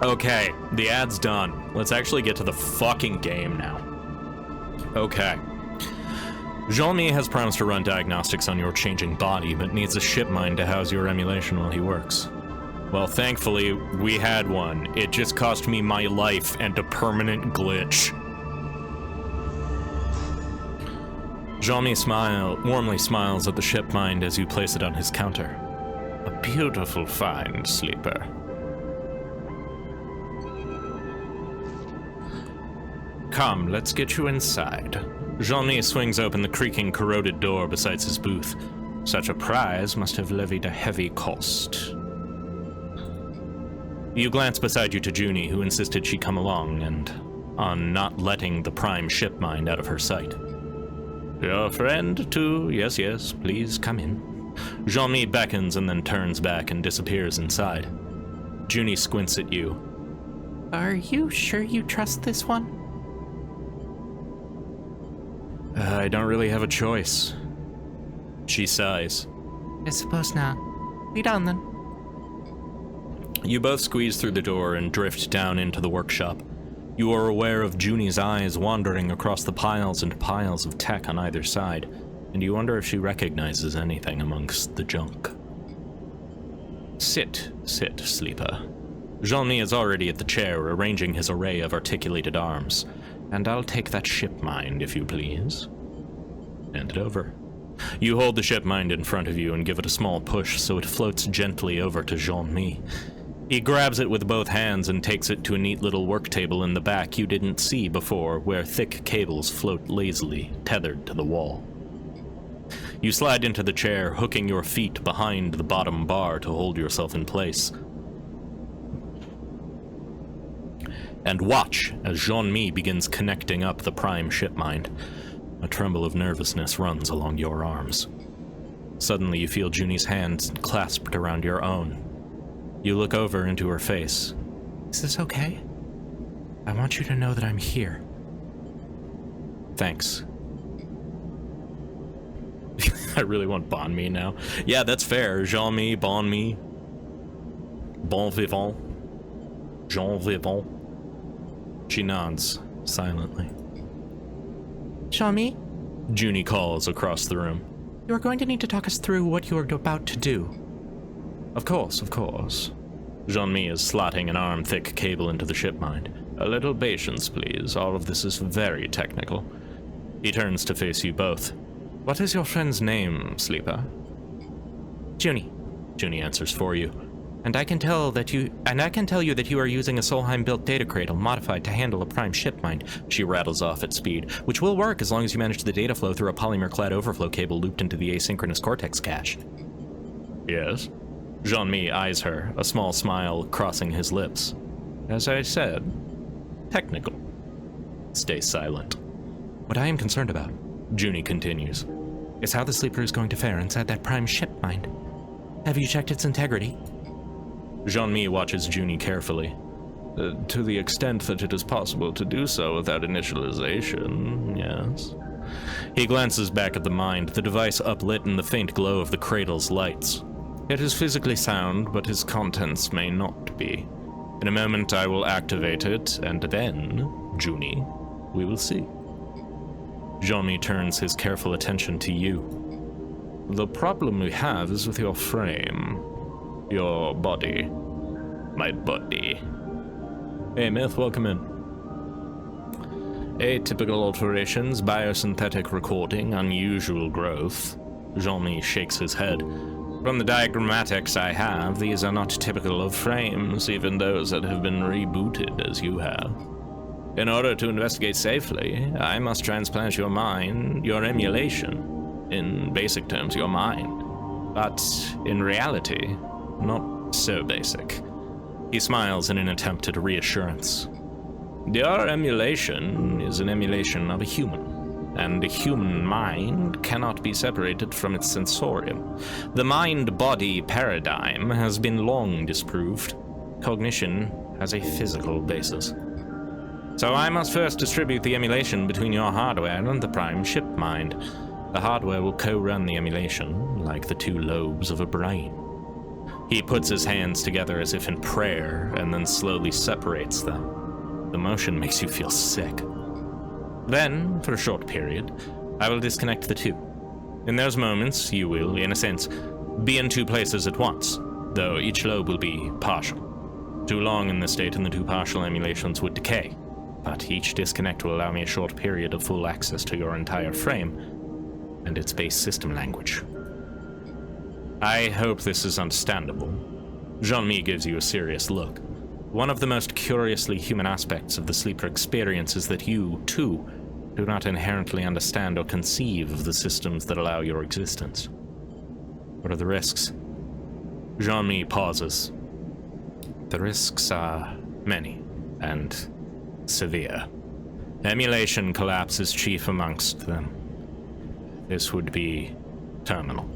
Okay, the ad's done. Let's actually get to the fucking game now. Okay. Jean-Mi has promised to run diagnostics on your changing body, but needs a ship mind to house your emulation while he works. Well, thankfully, we had one. It just cost me my life and a permanent glitch. Jean-Mi warmly smiles at the ship mind as you place it on his counter. A beautiful find, sleeper. Come, let's get you inside. Jean-Mi swings open the creaking, corroded door beside his booth. Such a prize must have levied a heavy cost. You glance beside you to Junie, who insisted she come along, and on not letting the prime ship mind out of her sight. Your friend, too? Yes, yes, please come in. Jean-Mi beckons and then turns back and disappears inside. Junie squints at you. Are you sure you trust this one? I don't really have a choice. She sighs. I suppose not. Lead on then. You both squeeze through the door and drift down into the workshop. You are aware of Junie's eyes wandering across the piles and piles of tech on either side, and you wonder if she recognizes anything amongst the junk. Sit, sleeper. Jean-Mi is already at the chair, arranging his array of articulated arms. And I'll take that ship mind, if you please. Hand it over. You hold the ship mind in front of you and give it a small push so it floats gently over to Jean-Mi. He grabs it with both hands and takes it to a neat little work table in the back you didn't see before, where thick cables float lazily, tethered to the wall. You slide into the chair, hooking your feet behind the bottom bar to hold yourself in place. And watch as Jean-Mi begins connecting up the prime ship mind. A tremble of nervousness runs along your arms. Suddenly you feel Junie's hands clasped around your own. You look over into her face. Is this okay? I want you to know that I'm here. Thanks. I really want bon me now. Yeah, that's fair. Jean-Mi, bon me. Bon vivant. Jean vivant. She nods, silently. Jean-Mi? Junie calls across the room. You are going to need to talk us through what you are about to do. Of course, of course. Jean-Mi is slotting an arm-thick cable into the ship mind. A little patience, please. All of this is very technical. He turns to face you both. What is your friend's name, sleeper? Junie. Junie answers for you. And I can tell you that you are using a Solheim-built data cradle modified to handle a prime ship mind. She rattles off at speed, which will work as long as you manage the data flow through a polymer-clad overflow cable looped into the asynchronous cortex cache. Yes? Jean-Mi eyes her, a small smile crossing his lips. As I said, technical. Stay silent. What I am concerned about, Junie continues, is how the sleeper is going to fare inside that prime ship mind. Have you checked its integrity? Jean-Mi watches Junie carefully. To the extent that it is possible to do so without initialization, yes. He glances back at the mind, the device uplit in the faint glow of the cradle's lights. It is physically sound, but his contents may not be. In a moment I will activate it, and then, Junie, we will see. Jean-Mi turns his careful attention to you. The problem we have is with your frame. Your body. My body. Hey, Myth, welcome in. Atypical alterations, biosynthetic recording, unusual growth. Jean-Mi shakes his head. From the diagrammatics I have, these are not typical of frames, even those that have been rebooted as you have. In order to investigate safely, I must transplant your mind, your emulation. In basic terms, your mind. But in reality, not so basic. He smiles in an attempt at reassurance. Your emulation is an emulation of a human, and a human mind cannot be separated from its sensorium. The mind-body paradigm has been long disproved. Cognition has a physical basis. So I must first distribute the emulation between your hardware and the prime ship mind. The hardware will co-run the emulation, like the two lobes of a brain. He puts his hands together as if in prayer and then slowly separates them. The motion makes you feel sick. Then, for a short period, I will disconnect the two. In those moments, you will, in a sense, be in two places at once, though each lobe will be partial. Too long in this state and the two partial emulations would decay, but each disconnect will allow me a short period of full access to your entire frame and its base system language. I hope this is understandable. Jean-Mi gives you a serious look. One of the most curiously human aspects of the sleeper experience is that you, too, do not inherently understand or conceive of the systems that allow your existence. What are the risks? Jean-Mi pauses. The risks are many and severe. Emulation collapse is chief amongst them. This would be terminal.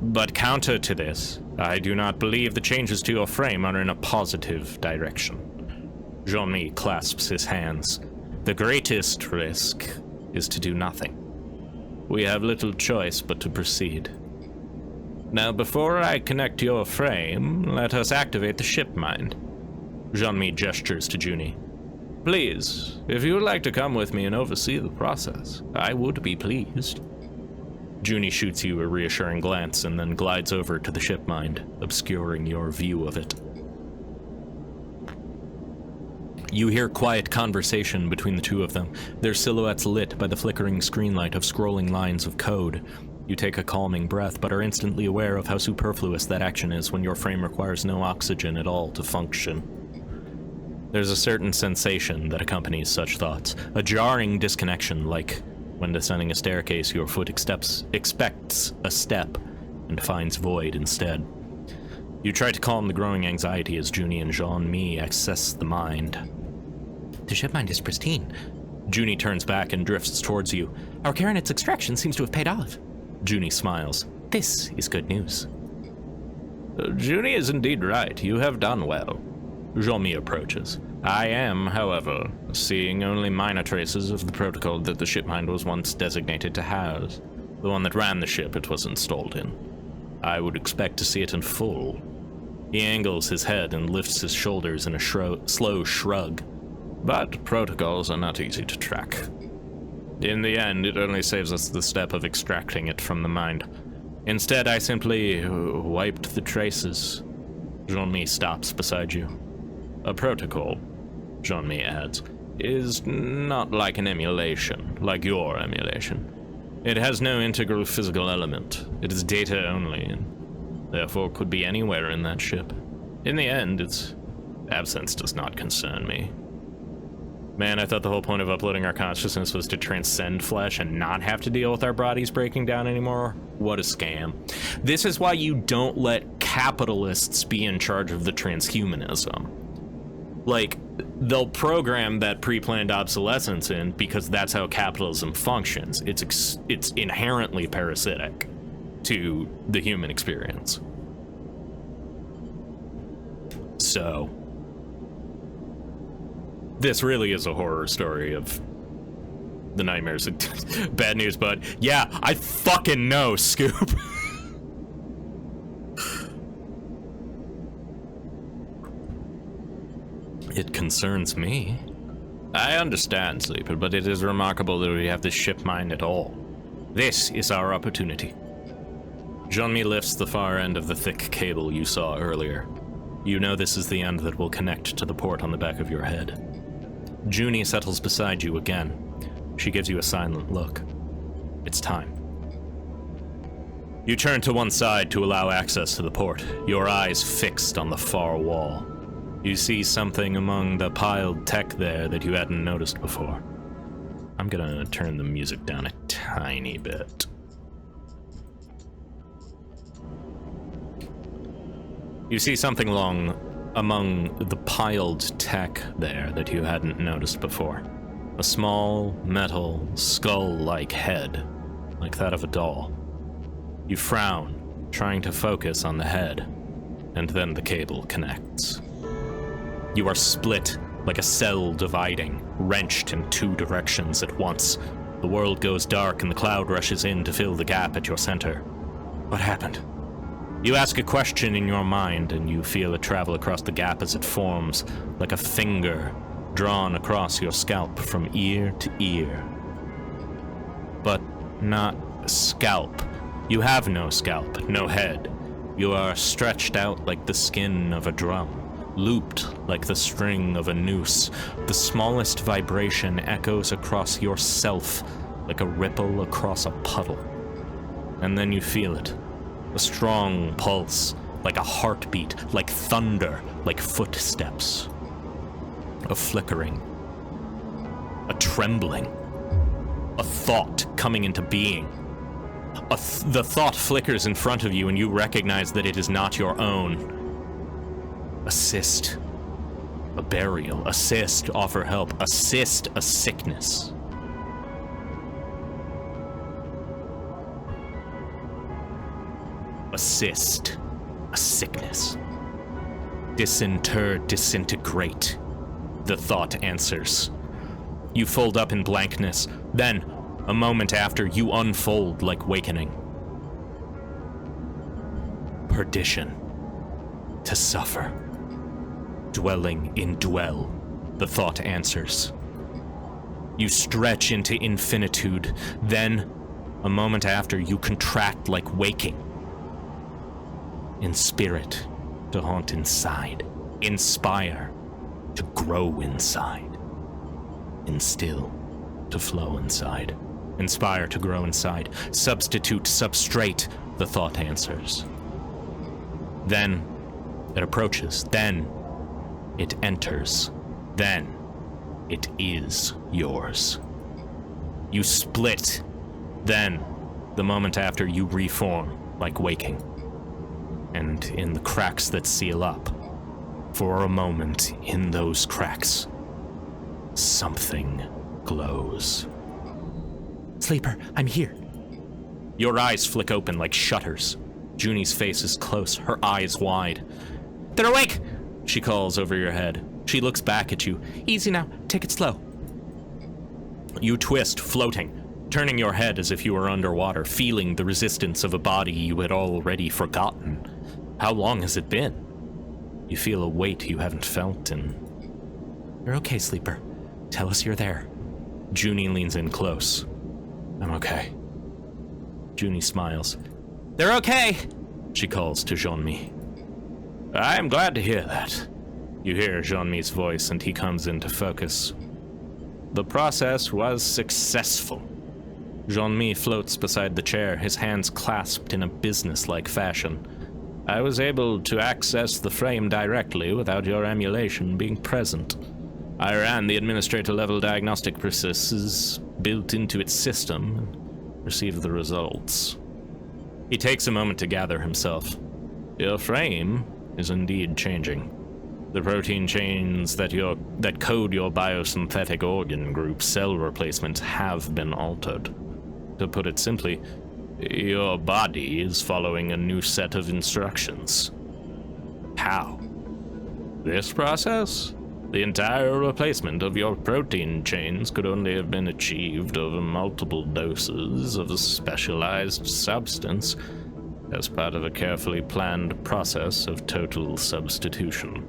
But counter to this, I do not believe the changes to your frame are in a positive direction. Jean-Mi clasps his hands. The greatest risk is to do nothing. We have little choice but to proceed. Now, before I connect your frame, let us activate the ship mind. Jean-Mi gestures to Junie. Please, if you would like to come with me and oversee the process, I would be pleased. Junie shoots you a reassuring glance and then glides over to the ship mind, obscuring your view of it. You hear quiet conversation between the two of them, their silhouettes lit by the flickering screen light of scrolling lines of code. You take a calming breath, but are instantly aware of how superfluous that action is when your frame requires no oxygen at all to function. There's a certain sensation that accompanies such thoughts, a jarring disconnection, like when descending a staircase your foot expects a step and finds void instead. You try to calm the growing anxiety as Junie and Jean-Mi access the mind. The ship mind is pristine. Junie turns back and drifts towards you. Our care in its extraction seems to have paid off. Junie smiles. This is good news. Junie is indeed right. You have done well. Jean-Mi approaches. I am, however, seeing only minor traces of the protocol that the ship mind was once designated to house, the one that ran the ship it was installed in. I would expect to see it in full. He angles his head and lifts his shoulders in a slow shrug. But protocols are not easy to track. In the end, it only saves us the step of extracting it from the mind. Instead, I simply wiped the traces. Jean-Mi stops beside you. A protocol, Jean-Mi adds, is not like an emulation, like your emulation. It has no integral physical element. It is data only, and therefore could be anywhere in that ship. In the end, its absence does not concern me. Man, I thought the whole point of uploading our consciousness was to transcend flesh and not have to deal with our bodies breaking down anymore. What a scam. This is why you don't let capitalists be in charge of the transhumanism. Like, they'll program that pre-planned obsolescence in because that's how capitalism functions. It's inherently parasitic to the human experience. So, this really is a horror story of the nightmares. Bad news, bud. Yeah, I fucking know, Scoop. It concerns me. I understand, Sleeper, but it is remarkable that we have this ship mind at all. This is our opportunity. Jean-Mi lifts the far end of the thick cable you saw earlier. You know this is the end that will connect to the port on the back of your head. Junie settles beside you again. She gives you a silent look. It's time. You turn to one side to allow access to the port, your eyes fixed on the far wall. You see something among the piled tech there that you hadn't noticed before. I'm gonna turn the music down a tiny bit. You see something among the piled tech there that you hadn't noticed before. A small, metal, skull-like head, like that of a doll. You frown, trying to focus on the head, and then the cable connects. You are split, like a cell dividing, wrenched in two directions at once. The world goes dark and the cloud rushes in to fill the gap at your center. What happened? You ask a question in your mind, and you feel it travel across the gap as it forms like a finger drawn across your scalp from ear to ear. But not scalp. You have no scalp, no head. You are stretched out like the skin of a drum, looped like the string of a noose. The smallest vibration echoes across yourself like a ripple across a puddle. And then you feel it. A strong pulse, like a heartbeat, like thunder, like footsteps. A flickering. A trembling. A thought coming into being. The thought flickers in front of you and you recognize that it is not your own. Assist. A burial. Assist. Offer help. Assist a sickness. Assist a sickness. Disinter, disintegrate. The thought answers. You fold up in blankness. Then, a moment after, you unfold like wakening. Perdition. To suffer. Dwelling in dwell. The thought answers. You stretch into infinitude. Then, a moment after, you contract like waking. In spirit, to haunt inside. Inspire, to grow inside. Instill, to flow inside. Inspire, to grow inside. Substitute, substrate, the thought answers. Then, it approaches. Then, it enters. Then, it is yours. You split. Then, the moment after, you reform, like waking. And in the cracks that seal up, for a moment in those cracks, something glows. Sleeper, I'm here. Your eyes flick open like shutters. Junie's face is close, her eyes wide. They're awake! She calls over your head. She looks back at you. Easy now, take it slow. You twist, floating, turning your head as if you were underwater, feeling the resistance of a body you had already forgotten. How long has it been? You feel a weight you haven't felt in... You're okay, Sleeper. Tell us you're there. Junie leans in close. I'm okay. Junie smiles. They're okay, she calls to Jean-Mi. I'm glad to hear that. You hear Jean-Mi's voice and he comes into focus. The process was successful. Jean-Mi floats beside the chair, his hands clasped in a business-like fashion. I was able to access the frame directly without your emulation being present. I ran the administrator-level diagnostic processes built into its system and received the results. He takes a moment to gather himself. Your frame is indeed changing. The protein chains that code your biosynthetic organ group cell replacements have been altered. To put it simply, your body is following a new set of instructions. How? This process? The entire replacement of your protein chains could only have been achieved over multiple doses of a specialized substance as part of a carefully planned process of total substitution.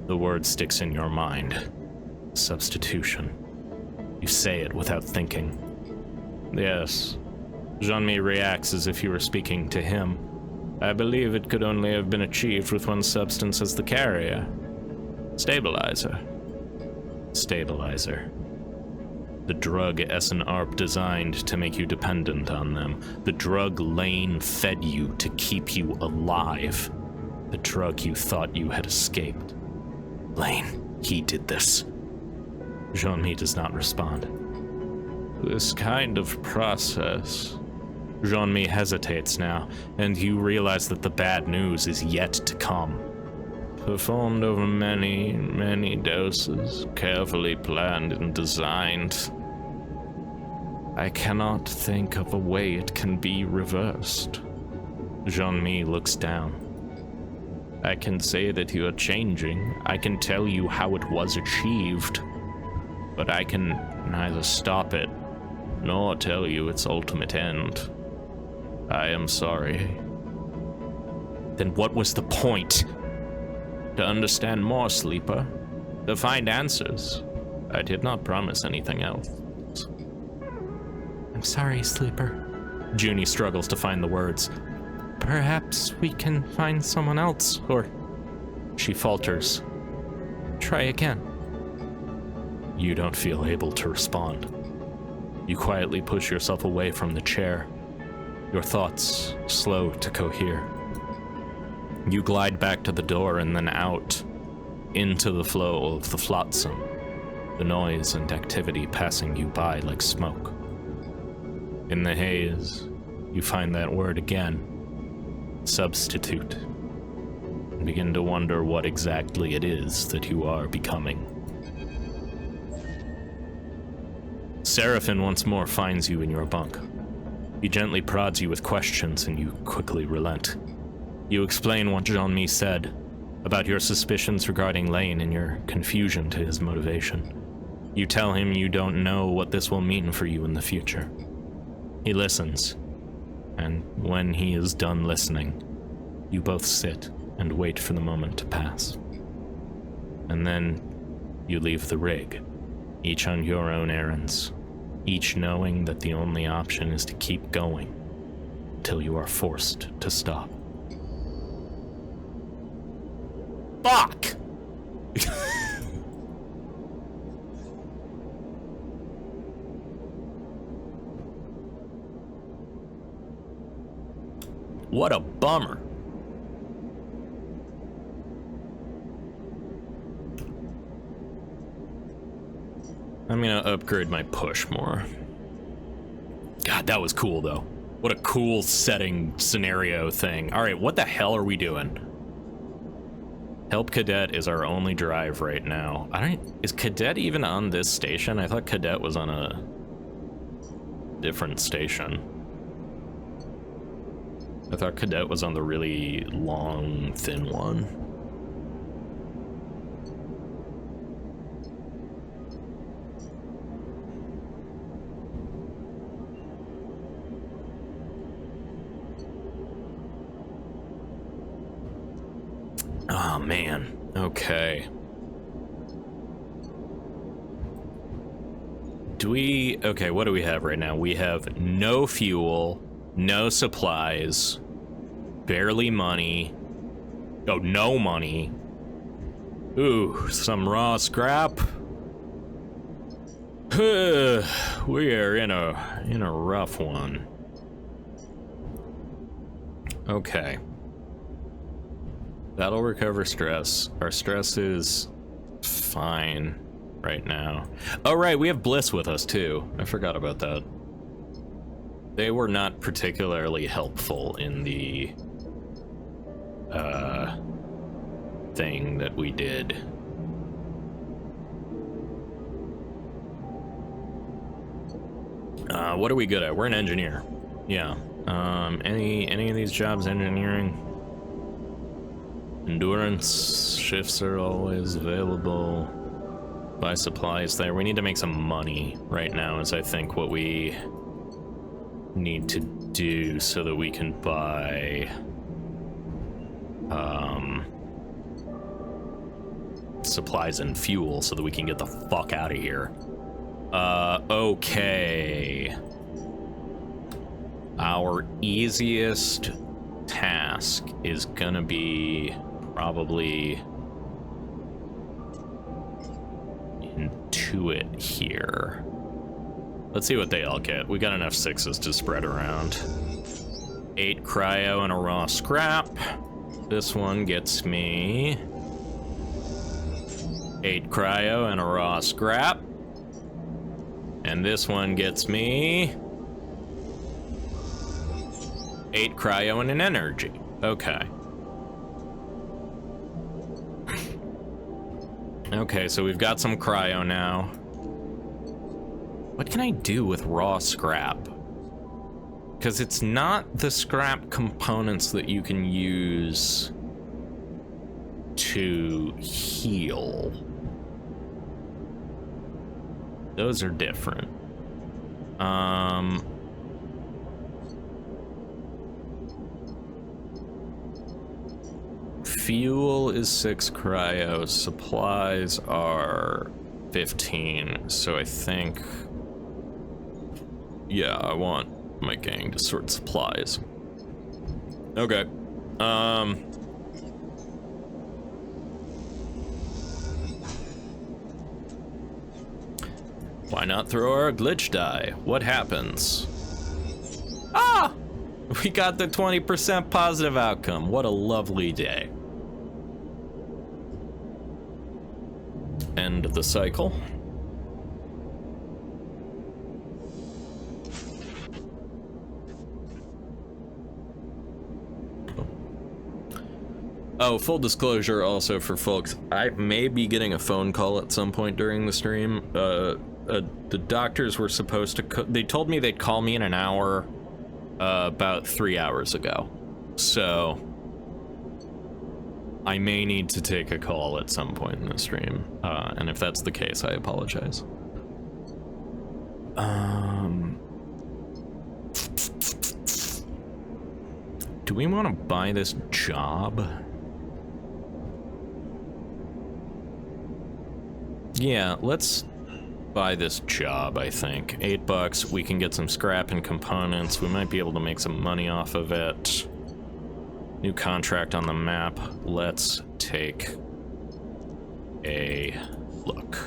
The word sticks in your mind. Substitution. You say it without thinking. Yes. Jean-Mi reacts as if you were speaking to him. I believe it could only have been achieved with one substance as the carrier. Stabilizer. Stabilizer. The drug SNARP designed to make you dependent on them. The drug Lane fed you to keep you alive. The drug you thought you had escaped. Lane, he did this. Jean-Mi does not respond. This kind of process... Jean-Mi hesitates now, and you realize that the bad news is yet to come. Performed over many, many doses, carefully planned and designed. I cannot think of a way it can be reversed. Jean-Mi looks down. I can say that you are changing. I can tell you how it was achieved. But I can neither stop it, nor tell you its ultimate end. I am sorry. Then what was the point? To understand more, Sleeper. To find answers. I did not promise anything else. I'm sorry, Sleeper. Junie struggles to find the words. Perhaps we can find someone else, or... She falters. Try again. You don't feel able to respond. You quietly push yourself away from the chair. Your thoughts slow to cohere. You glide back to the door and then out, into the flow of the flotsam, the noise and activity passing you by like smoke. In the haze, you find that word again, substitute, and begin to wonder what exactly it is that you are becoming. Seraphin once more finds you in your bunk. He gently prods you with questions and you quickly relent. You explain what Jean-Mi said about your suspicions regarding Lane and your confusion to his motivation. You tell him you don't know what this will mean for you in the future. He listens, and when he is done listening, you both sit and wait for the moment to pass. And then you leave the rig, each on your own errands, each knowing that the only option is to keep going until you are forced to stop. Fuck! What a bummer. I'm gonna upgrade my push more. God, that was cool though. What a cool setting scenario thing. All right, what the hell are we doing? Help Cadet is our only drive right now. Is Cadet even on this station? I thought Cadet was on a different station. I thought Cadet was on the really long, thin one. Oh, man. Okay. Okay, what do we have right now? We have no fuel, no supplies, barely money. Oh, no money. Ooh, some raw scrap. We are in a rough one. Okay. That'll recover stress. Our stress is fine right now. Oh, right, we have Bliss with us, too. I forgot about that. They were not particularly helpful in the, thing that we did. What are we good at? We're an engineer. Yeah. Any of these jobs engineering? Endurance shifts are always available. Buy supplies there. We need to make some money right now is I think what we need to do so that we can buy supplies and fuel so that we can get the fuck out of here. Okay. Our easiest task is gonna be probably Intuit here. Let's see what they all get. We got enough 6s to spread around. 8 cryo and a raw scrap. This one gets me 8 cryo and a raw scrap. And this one gets me 8 cryo and an energy. Okay. Okay, so we've got some cryo now. What can I do with raw scrap? Because it's not the scrap components that you can use to heal. Those are different. Fuel is 6 cryo, supplies are 15, so I think... Yeah, I want my gang to sort supplies. Okay. Why not throw our glitch die? What happens? Ah! We got the 20% positive outcome. What a lovely day. End of the cycle. Oh, full disclosure also for folks, I may be getting a phone call at some point during the stream. The doctors were supposed to, they told me they'd call me in an hour, about 3 hours ago. So, I may need to take a call at some point in the stream. And if that's the case, I apologize. Do we want to buy this job? Yeah, let's buy this job, I think. $8, we can get some scrap and components. We might be able to make some money off of it. New contract on the map. Let's take a look.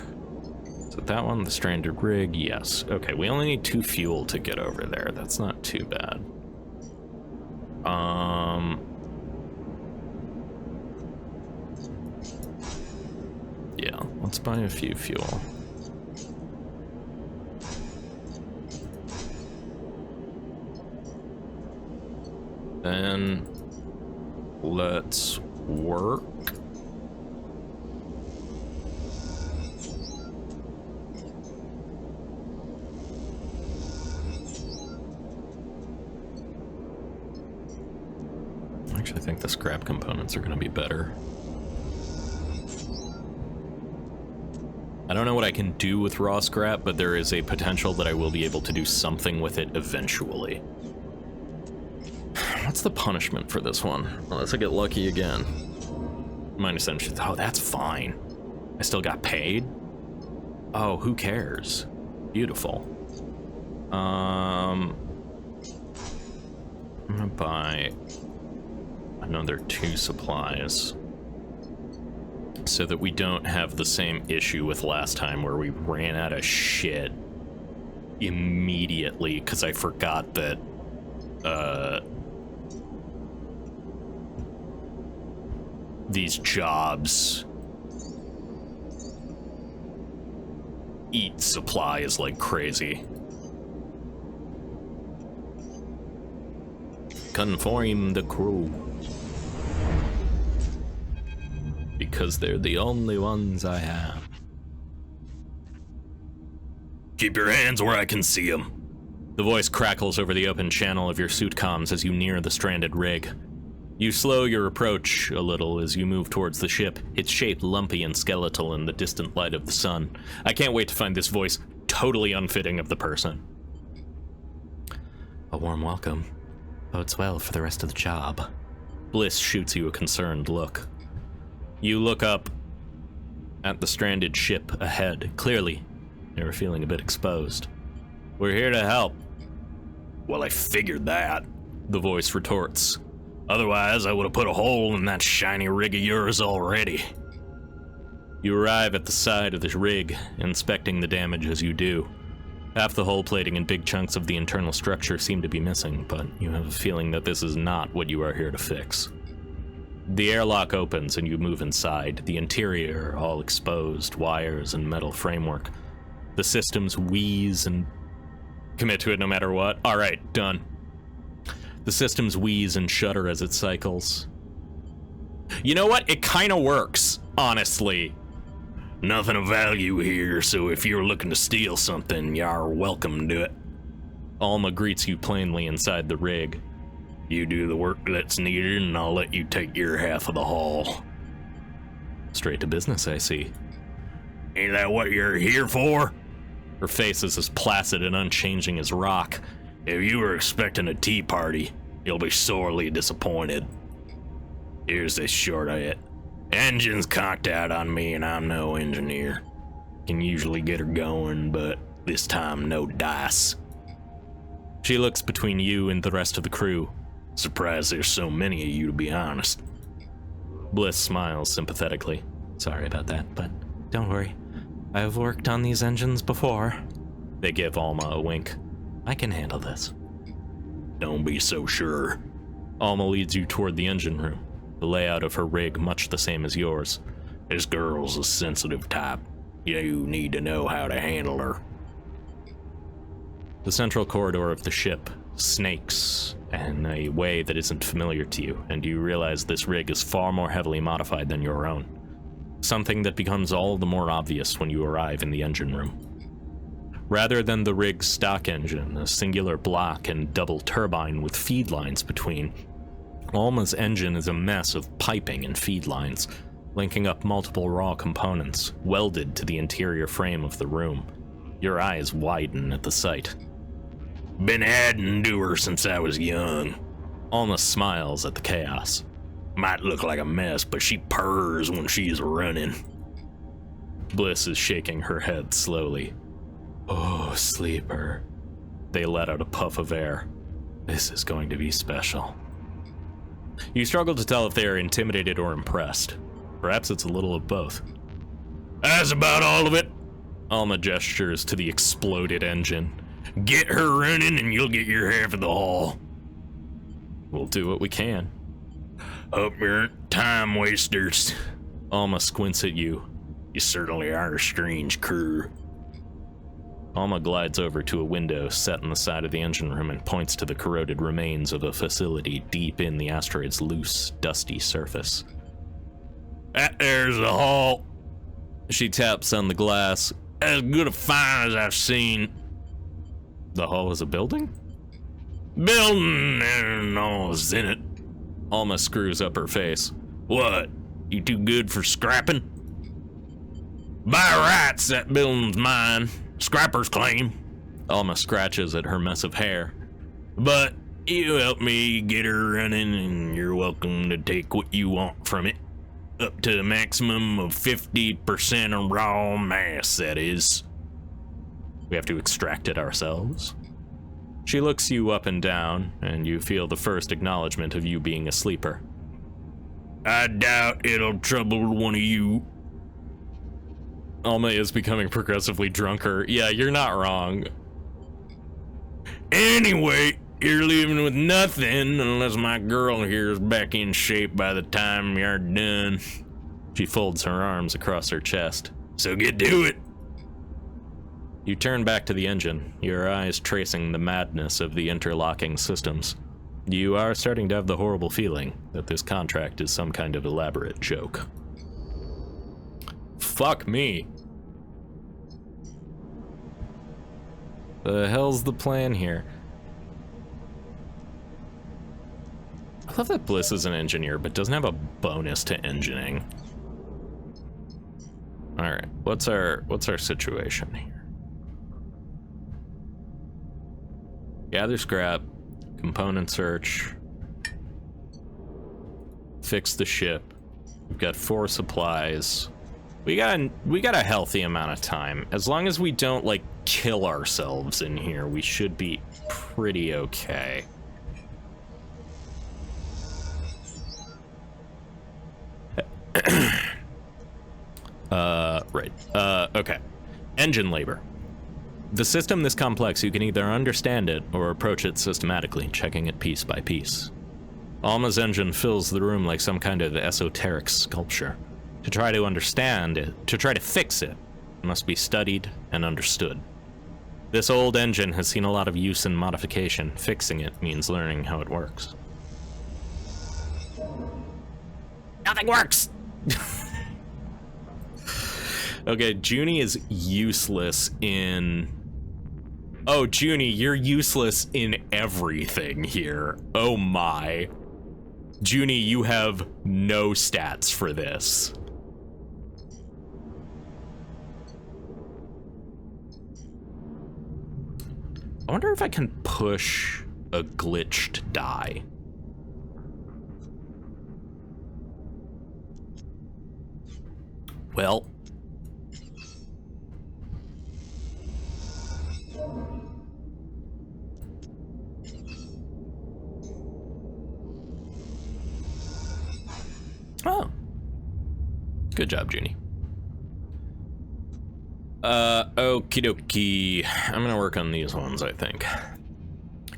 Is it that one, the stranded rig? Yes. Okay, we only need 2 fuel to get over there. That's not too bad. Yeah, let's buy a few fuel. Then let's work. Actually, I think the scrap components are going to be better. I don't know what I can do with raw scrap, but there is a potential that I will be able to do something with it eventually. What's the punishment for this one? Unless I get lucky again. -7. Oh, that's fine. I still got paid? Oh, who cares? Beautiful. I'm gonna buy another 2 supplies so that we don't have the same issue with last time where we ran out of shit immediately because I forgot that these jobs eat supplies like crazy. Conform the crew. Because they're the only ones I have. Keep your hands where I can see them. The voice crackles over the open channel of your suit comms as you near the stranded rig. You slow your approach a little as you move towards the ship, its shape lumpy and skeletal in the distant light of the sun. I can't wait to find this voice totally unfitting of the person. A warm welcome. Bodes well for the rest of the job. Bliss shoots you a concerned look. You look up at the stranded ship ahead. Clearly, they were feeling a bit exposed. We're here to help. Well, I figured that, the voice retorts. Otherwise, I would have put a hole in that shiny rig of yours already. You arrive at the side of the rig, inspecting the damage as you do. Half the hull plating and big chunks of the internal structure seem to be missing, but you have a feeling that this is not what you are here to fix. The airlock opens and you move inside, the interior all exposed, wires and metal framework. The systems wheeze and commit to it no matter what. All right, done. The systems wheeze and shudder as it cycles. You know what? It kind of works, honestly. Nothing of value here, so if you're looking to steal something, you're welcome to it. Alma greets you plainly inside the rig. You do the work that's needed, and I'll let you take your half of the haul. Straight to business, I see. Ain't that what you're here for? Her face is as placid and unchanging as rock. If you were expecting a tea party, you'll be sorely disappointed. Here's the short of it. Engine's cocked out on me and I'm no engineer. Can usually get her going, but this time no dice. She looks between you and the rest of the crew. Surprised there's so many of you, to be honest. Bliss smiles sympathetically. Sorry about that, but don't worry. I've worked on these engines before. They give Alma a wink. I can handle this. Don't be so sure. Alma leads you toward the engine room, the layout of her rig much the same as yours. This girl's a sensitive type. You need to know how to handle her. The central corridor of the ship snakes in a way that isn't familiar to you, and you realize this rig is far more heavily modified than your own. Something that becomes all the more obvious when you arrive in the engine room. Rather than the rig's stock engine, a singular block and double turbine with feed lines between, Alma's engine is a mess of piping and feed lines, linking up multiple raw components, welded to the interior frame of the room. Your eyes widen at the sight. Been adding to her since I was young. Alma smiles at the chaos. Might look like a mess, but she purrs when she's running. Bliss is shaking her head slowly. Oh, Sleeper. They let out a puff of air. This is going to be special. You struggle to tell if they are intimidated or impressed. Perhaps it's a little of both. That's about all of it. Alma gestures to the exploded engine. Get her running and you'll get your half of the haul. We'll do what we can. Hope you aren't time wasters. Alma squints at you. You certainly are a strange crew. Alma glides over to a window set in the side of the engine room and points to the corroded remains of a facility deep in the asteroid's loose, dusty surface. That there's the hull. She taps on the glass. As good a find as I've seen. The hull is a building? Building and all's in it. Alma screws up her face. What? You too good for scrapping? By rights, that building's mine. Scrapper's claim. Alma scratches at her mess of hair. But you help me get her running and you're welcome to take what you want from it. Up to a maximum of 50% of raw mass, that is. We have to extract it ourselves? She looks you up and down, and you feel the first acknowledgement of you being a sleeper. I doubt it'll trouble one of you. Alma is becoming progressively drunker. Yeah, you're not wrong. Anyway, you're leaving with nothing unless my girl here is back in shape by the time you're done. She folds her arms across her chest. So get to it. You turn back to the engine, your eyes tracing the madness of the interlocking systems. You are starting to have the horrible feeling that this contract is some kind of elaborate joke. Fuck me. The hell's the plan here? I love that Bliss is an engineer, but doesn't have a bonus to engineering. Alright, what's our situation here? Gather scrap, component search, fix the ship. We've got 4 supplies. We got a healthy amount of time. As long as we don't like kill ourselves in here, we should be pretty okay. Right. Okay. Engine labor. The system this complex, you can either understand it or approach it systematically, checking it piece by piece. Alma's engine fills the room like some kind of esoteric sculpture. To try to understand it, to try to fix it, must be studied and understood. This old engine has seen a lot of use and modification. Fixing it means learning how it works. Nothing works! Okay, Junie is useless in... Oh, Junie, you're useless in everything here. Oh my. Junie, you have no stats for this. I wonder if I can push a glitched die. Well. Oh. Good job, Junie. Okie dokie. I'm gonna work on these ones, I think.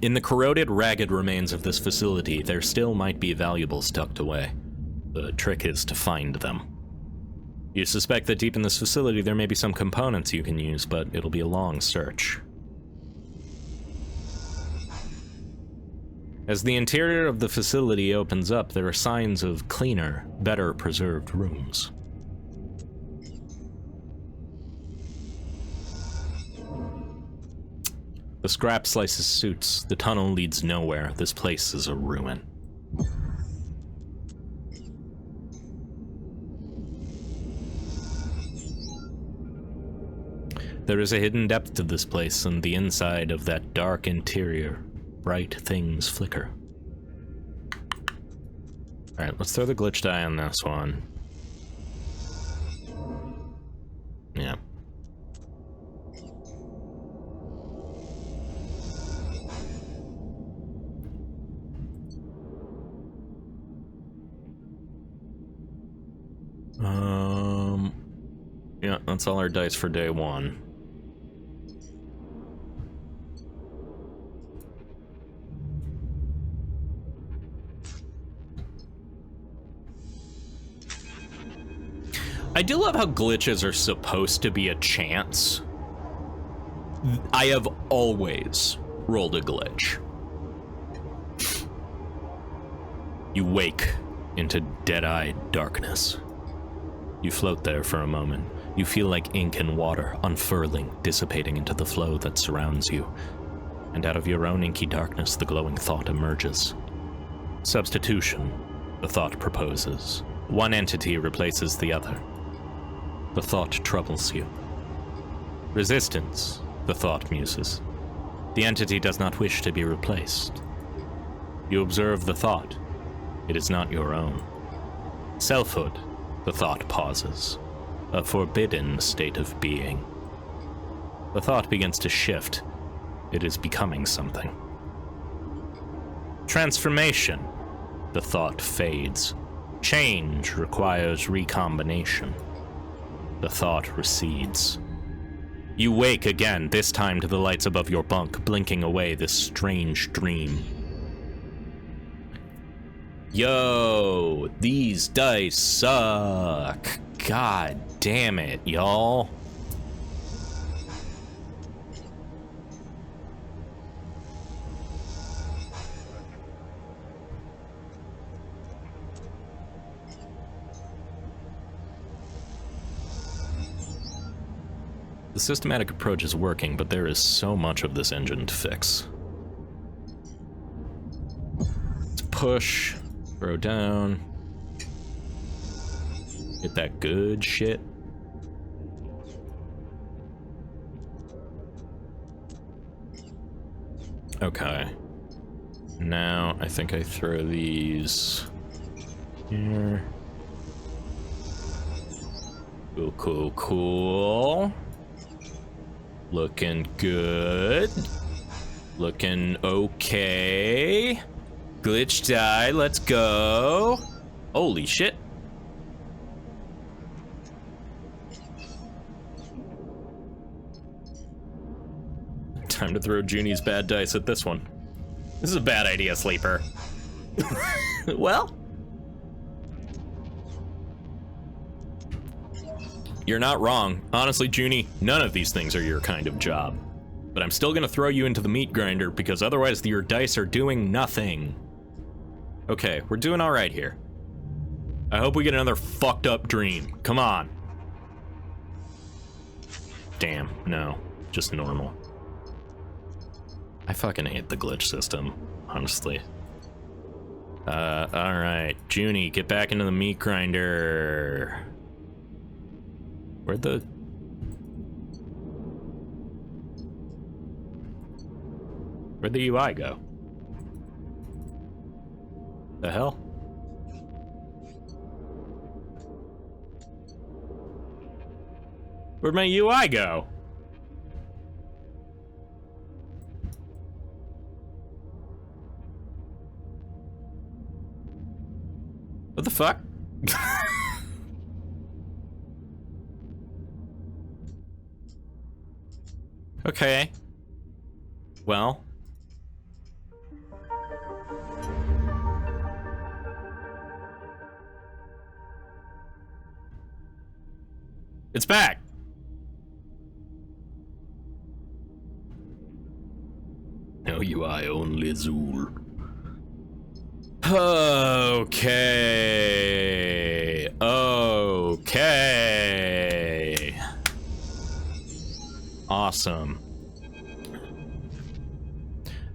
In the corroded, ragged remains of this facility, there still might be valuables tucked away. The trick is to find them. You suspect that deep in this facility there may be some components you can use, but it'll be a long search. As the interior of the facility opens up, there are signs of cleaner, better preserved rooms. The scrap slices suits. The tunnel leads nowhere. This place is a ruin. There is a hidden depth to this place, and the inside of that dark interior, bright things flicker. Alright, let's throw the glitch die on this one. Yeah. Yeah, that's all our dice for day one. I do love how glitches are supposed to be a chance. I have always rolled a glitch. You wake into dead-eyed darkness. You float there for a moment. You feel like ink and water unfurling, dissipating into the flow that surrounds you. And out of your own inky darkness, the glowing thought emerges. Substitution, the thought proposes. One entity replaces the other. The thought troubles you. Resistance, the thought muses. The entity does not wish to be replaced. You observe the thought. It is not your own. Selfhood, the thought pauses. A forbidden state of being. The thought begins to shift. It is becoming something. Transformation. The thought fades. Change requires recombination. The thought recedes. You wake again, this time to the lights above your bunk, blinking away this strange dream. Yo, these dice suck. God damn it, y'all. The systematic approach is working, but there is so much of this engine to fix. Let's push, throw down, get that good shit. Okay. Now I think I throw these here. Cool, cool, cool. Looking good. Looking okay. Glitch die, let's go. Holy shit. Time to throw Junie's bad dice at this one. This is a bad idea, Sleeper. Well. You're not wrong. Honestly, Junie, none of these things are your kind of job. But I'm still gonna throw you into the meat grinder because otherwise your dice are doing nothing. Okay, we're doing all right here. I hope we get another fucked up dream. Come on. Damn, no. Just normal. I fucking hate the glitch system, honestly. Alright. Junie, get back into the meat grinder. Where'd the UI go? The hell? Where'd my UI go? What the fuck? Okay. Well. It's back. No UI, only Zool. Okay. Okay. Awesome.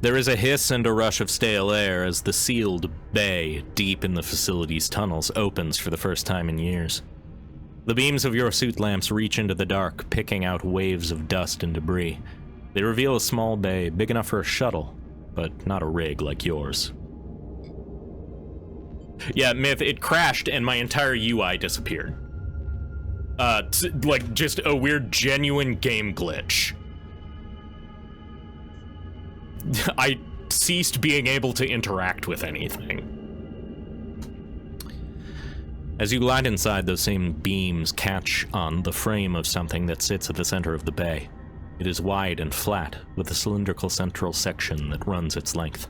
There is a hiss and a rush of stale air as the sealed bay deep in the facility's tunnels opens for the first time in years. The beams of your suit lamps reach into the dark, picking out waves of dust and debris. They reveal a small bay, big enough for a shuttle, but not a rig like yours. Yeah, Myth, it crashed and my entire UI disappeared. Like, just a weird, genuine game glitch. I ceased being able to interact with anything. As you glide inside, those same beams catch on the frame of something that sits at the center of the bay. It is wide and flat, with a cylindrical central section that runs its length.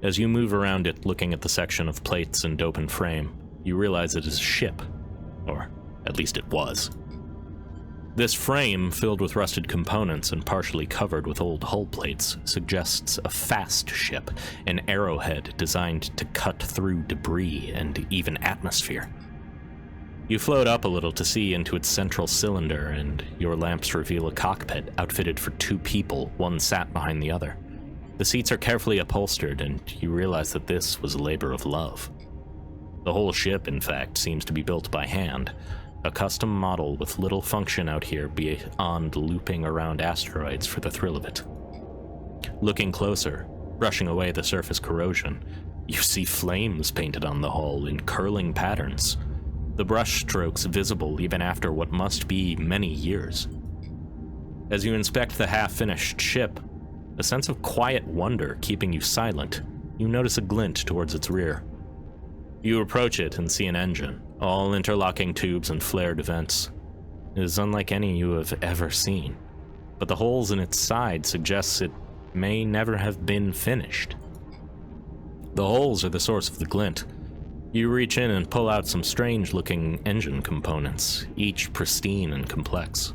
As you move around it, looking at the section of plates and open frame, you realize it is a ship. Or, at least it was. This frame, filled with rusted components and partially covered with old hull plates, suggests a fast ship, an arrowhead designed to cut through debris and even atmosphere. You float up a little to see into its central cylinder, and your lamps reveal a cockpit outfitted for 2 people, one sat behind the other. The seats are carefully upholstered, and you realize that this was a labor of love. The whole ship, in fact, seems to be built by hand, a custom model with little function out here beyond looping around asteroids for the thrill of it. Looking closer, brushing away the surface corrosion, you see flames painted on the hull in curling patterns, the brush strokes visible even after what must be many years. As you inspect the half-finished ship, a sense of quiet wonder keeping you silent, you notice a glint towards its rear. You approach it and see an engine, all interlocking tubes and flared vents. It is unlike any you have ever seen, but the holes in its side suggests it may never have been finished. The holes are the source of the glint. You reach in and pull out some strange-looking engine components, each pristine and complex.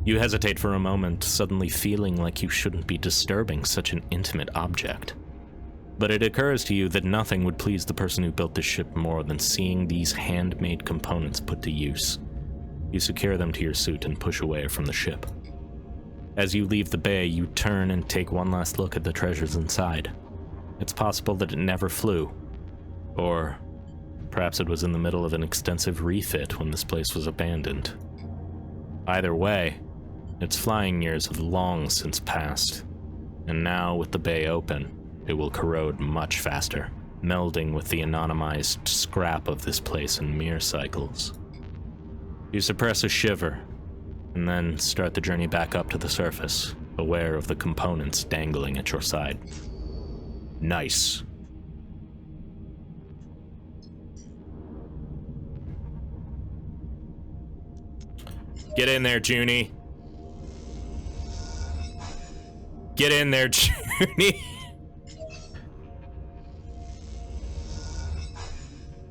You hesitate for a moment, suddenly feeling like you shouldn't be disturbing such an intimate object. But it occurs to you that nothing would please the person who built this ship more than seeing these handmade components put to use. You secure them to your suit and push away from the ship. As you leave the bay, you turn and take one last look at the treasures inside. It's possible that it never flew. Or perhaps it was in the middle of an extensive refit when this place was abandoned. Either way, its flying years have long since passed, and now with the bay open, it will corrode much faster, melding with the anonymized scrap of this place in mere cycles. You suppress a shiver, and then start the journey back up to the surface, aware of the components dangling at your side. Nice. Get in there, Junie. Get in there, Junie.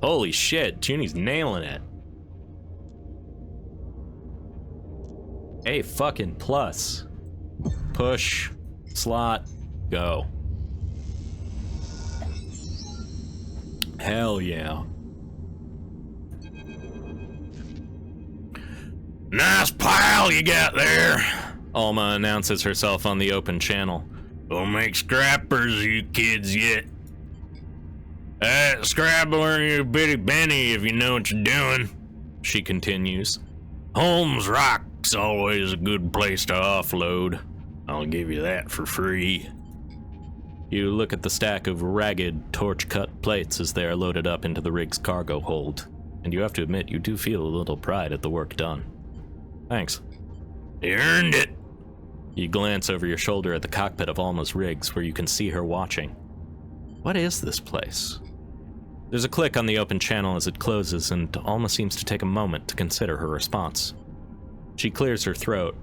Holy shit, Junie's nailing it. A fucking plus. Push, slot, go. Hell yeah. Nice pile you got there. Alma announces herself on the open channel. Don't make scrappers, you kids, yet. Scrabbler your bitty Benny if you know what you're doing, She continues. Holmes Rock's always a good place to offload. I'll give you that for free. You look at the stack of ragged, torch-cut plates as they are loaded up into the rig's cargo hold, and you have to admit you do feel a little pride at the work done. Thanks. You earned it. You glance over your shoulder at the cockpit of Alma's rigs, where you can see her watching. What is this place? There's a click on the open channel as it closes, and Alma seems to take a moment to consider her response. She clears her throat.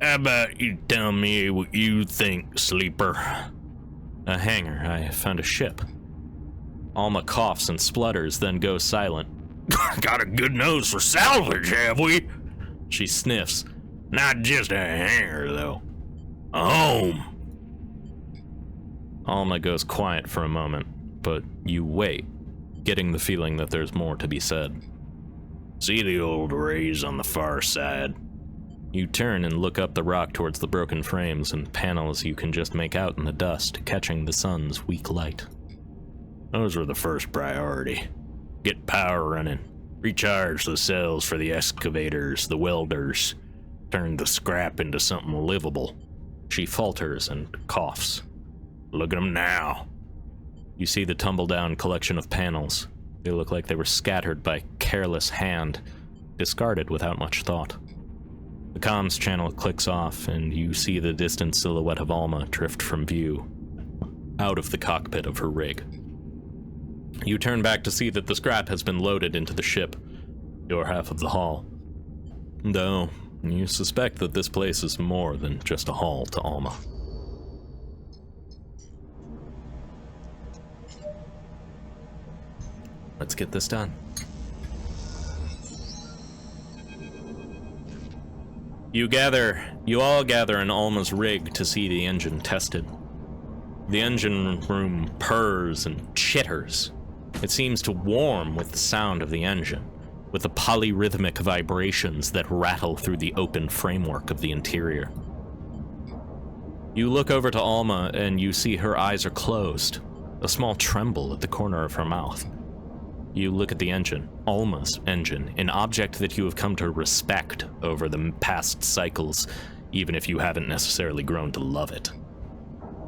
How about you tell me what you think, sleeper? A hangar. I found a ship. Alma coughs and splutters, then goes silent. Got a good nose for salvage, have we? She sniffs. Not just a hangar, though. A home. Alma goes quiet for a moment, but you wait, getting the feeling that there's more to be said. See the old rays on the far side? You turn and look up the rock towards the broken frames and panels you can just make out in the dust, catching the sun's weak light. Those were the first priority. Get power running. Recharge the cells for the excavators, the welders. Turn the scrap into something livable. She falters and coughs. Look at them now. You see the tumble-down collection of panels. They look like they were scattered by careless hand, discarded without much thought. The comms channel clicks off, and you see the distant silhouette of Alma drift from view, out of the cockpit of her rig. You turn back to see that the scrap has been loaded into the ship, your half of the haul. Though, you suspect that this place is more than just a haul to Alma. Let's get this done. You all gather in Alma's rig to see the engine tested. The engine room purrs and chitters. It seems to warm with the sound of the engine, with the polyrhythmic vibrations that rattle through the open framework of the interior. You look over to Alma and you see her eyes are closed, a small tremble at the corner of her mouth. You look at the engine, Alma's engine, an object that you have come to respect over the past cycles, even if you haven't necessarily grown to love it.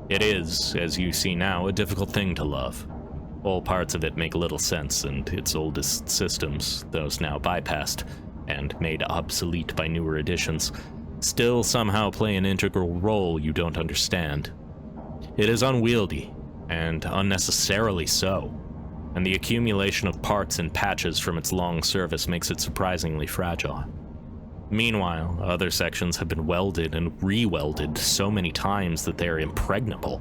It is, as you see now, a difficult thing to love. All parts of it make little sense, and its oldest systems, those now bypassed and made obsolete by newer additions, still somehow play an integral role you don't understand. It is unwieldy, and unnecessarily so, and the accumulation of parts and patches from its long service makes it surprisingly fragile. Meanwhile, other sections have been welded and re-welded so many times that they are impregnable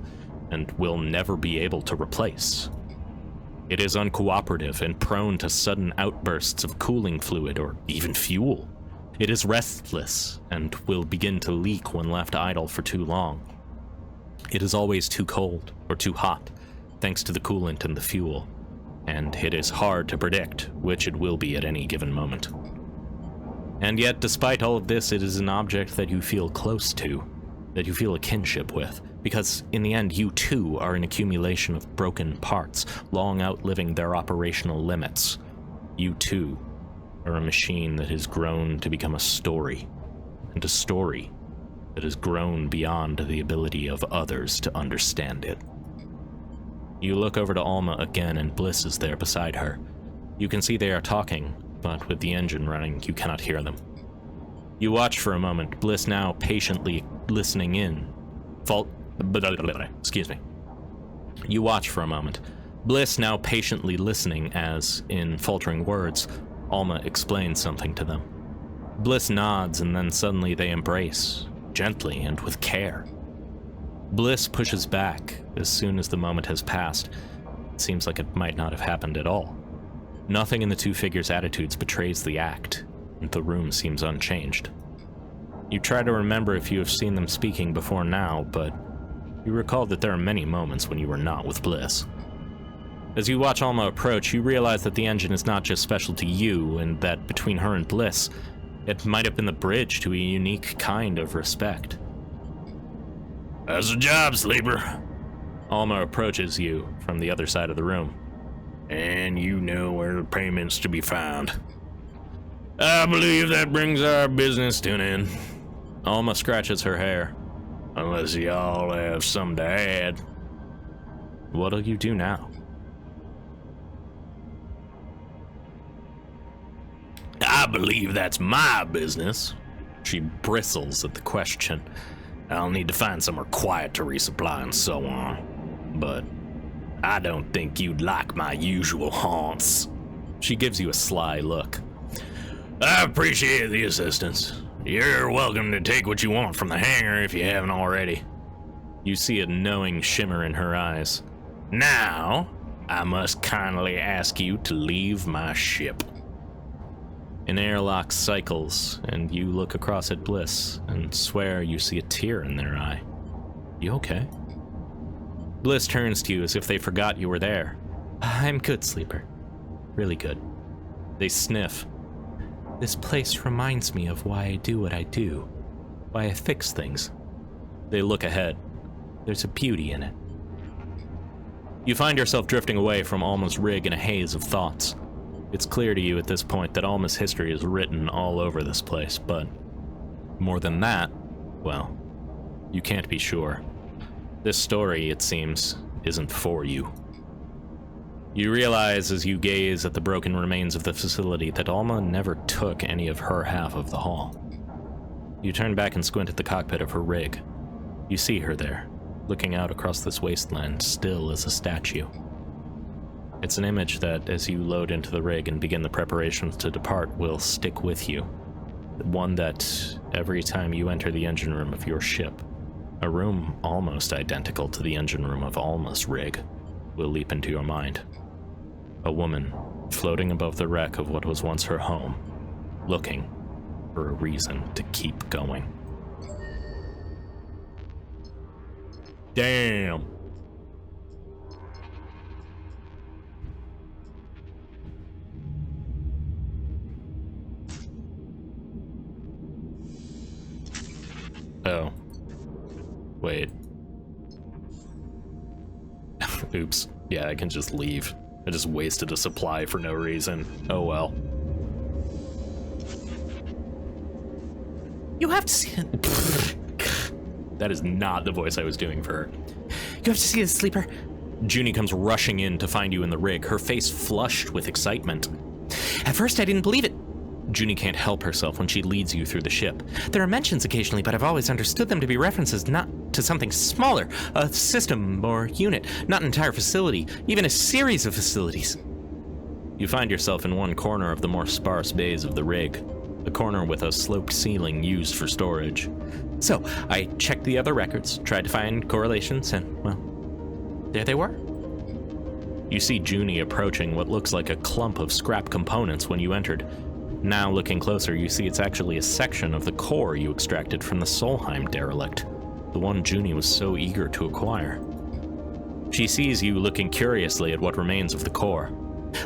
and will never be able to replace. It is uncooperative and prone to sudden outbursts of cooling fluid or even fuel. It is restless and will begin to leak when left idle for too long. It is always too cold or too hot, thanks to the coolant and the fuel, and it is hard to predict which it will be at any given moment. And yet, despite all of this, it is an object that you feel close to, that you feel a kinship with, because in the end, you too are an accumulation of broken parts, long outliving their operational limits. You too are a machine that has grown to become a story, and a story that has grown beyond the ability of others to understand it. You look over to Alma again, and Bliss is there beside her. You can see they are talking, but with the engine running, you cannot hear them. You watch for a moment, Bliss now patiently listening in. You watch for a moment, Bliss now patiently listening as, in faltering words, Alma explains something to them. Bliss nods, and then suddenly they embrace, gently and with care. Bliss pushes back as soon as the moment has passed. It seems like it might not have happened at all. Nothing in the two figures' attitudes betrays the act, and the room seems unchanged. You try to remember if you have seen them speaking before now, but you recall that there are many moments when you were not with Bliss. As you watch Alma approach, you realize that the engine is not just special to you, and that between her and Bliss, it might have been the bridge to a unique kind of respect. How's the job, sleeper? Alma approaches you from the other side of the room. And you know where the payment's to be found. I believe that brings our business to an end. Alma scratches her hair. Unless y'all have something to add. What'll you do now? I believe that's my business. She bristles at the question. I'll need to find somewhere quiet to resupply and so on. But I don't think you'd like my usual haunts. She gives you a sly look. I appreciate the assistance. You're welcome to take what you want from the hangar if you haven't already. You see a knowing shimmer in her eyes. Now, I must kindly ask you to leave my ship. An airlock cycles, and you look across at Bliss and swear you see a tear in their eye. You okay? Bliss turns to you as if they forgot you were there. I'm good, Sleeper. Really good. They sniff. This place reminds me of why I do what I do. Why I fix things. They look ahead. There's a beauty in it. You find yourself drifting away from Alma's rig in a haze of thoughts. It's clear to you at this point that Alma's history is written all over this place, but more than that, well, you can't be sure. This story, it seems, isn't for you. You realize as you gaze at the broken remains of the facility that Alma never took any of her half of the haul. You turn back and squint at the cockpit of her rig. You see her there, looking out across this wasteland, still as a statue. It's an image that, as you load into the rig and begin the preparations to depart, will stick with you. One that, every time you enter the engine room of your ship, a room almost identical to the engine room of Alma's rig, will leap into your mind. A woman, floating above the wreck of what was once her home, looking for a reason to keep going. Damn. Oh. Wait. Oops. Yeah, I can just leave. I just wasted a supply for no reason. Oh well. You have to see it. That is not the voice I was doing for her. You have to see this, Sleeper. Junie comes rushing in to find you in the rig, her face flushed with excitement. At first, I didn't believe it. Junie can't help herself when she leads you through the ship. There are mentions occasionally, but I've always understood them to be references not to something smaller, a system or unit, not an entire facility, even a series of facilities. You find yourself in one corner of the more sparse bays of the rig, a corner with a sloped ceiling used for storage. So, I checked the other records, tried to find correlations, and, well, there they were. You see Junie approaching what looks like a clump of scrap components when you entered. Now, looking closer, you see it's actually a section of the core you extracted from the Solheim derelict, the one Junie was so eager to acquire. She sees you looking curiously at what remains of the core.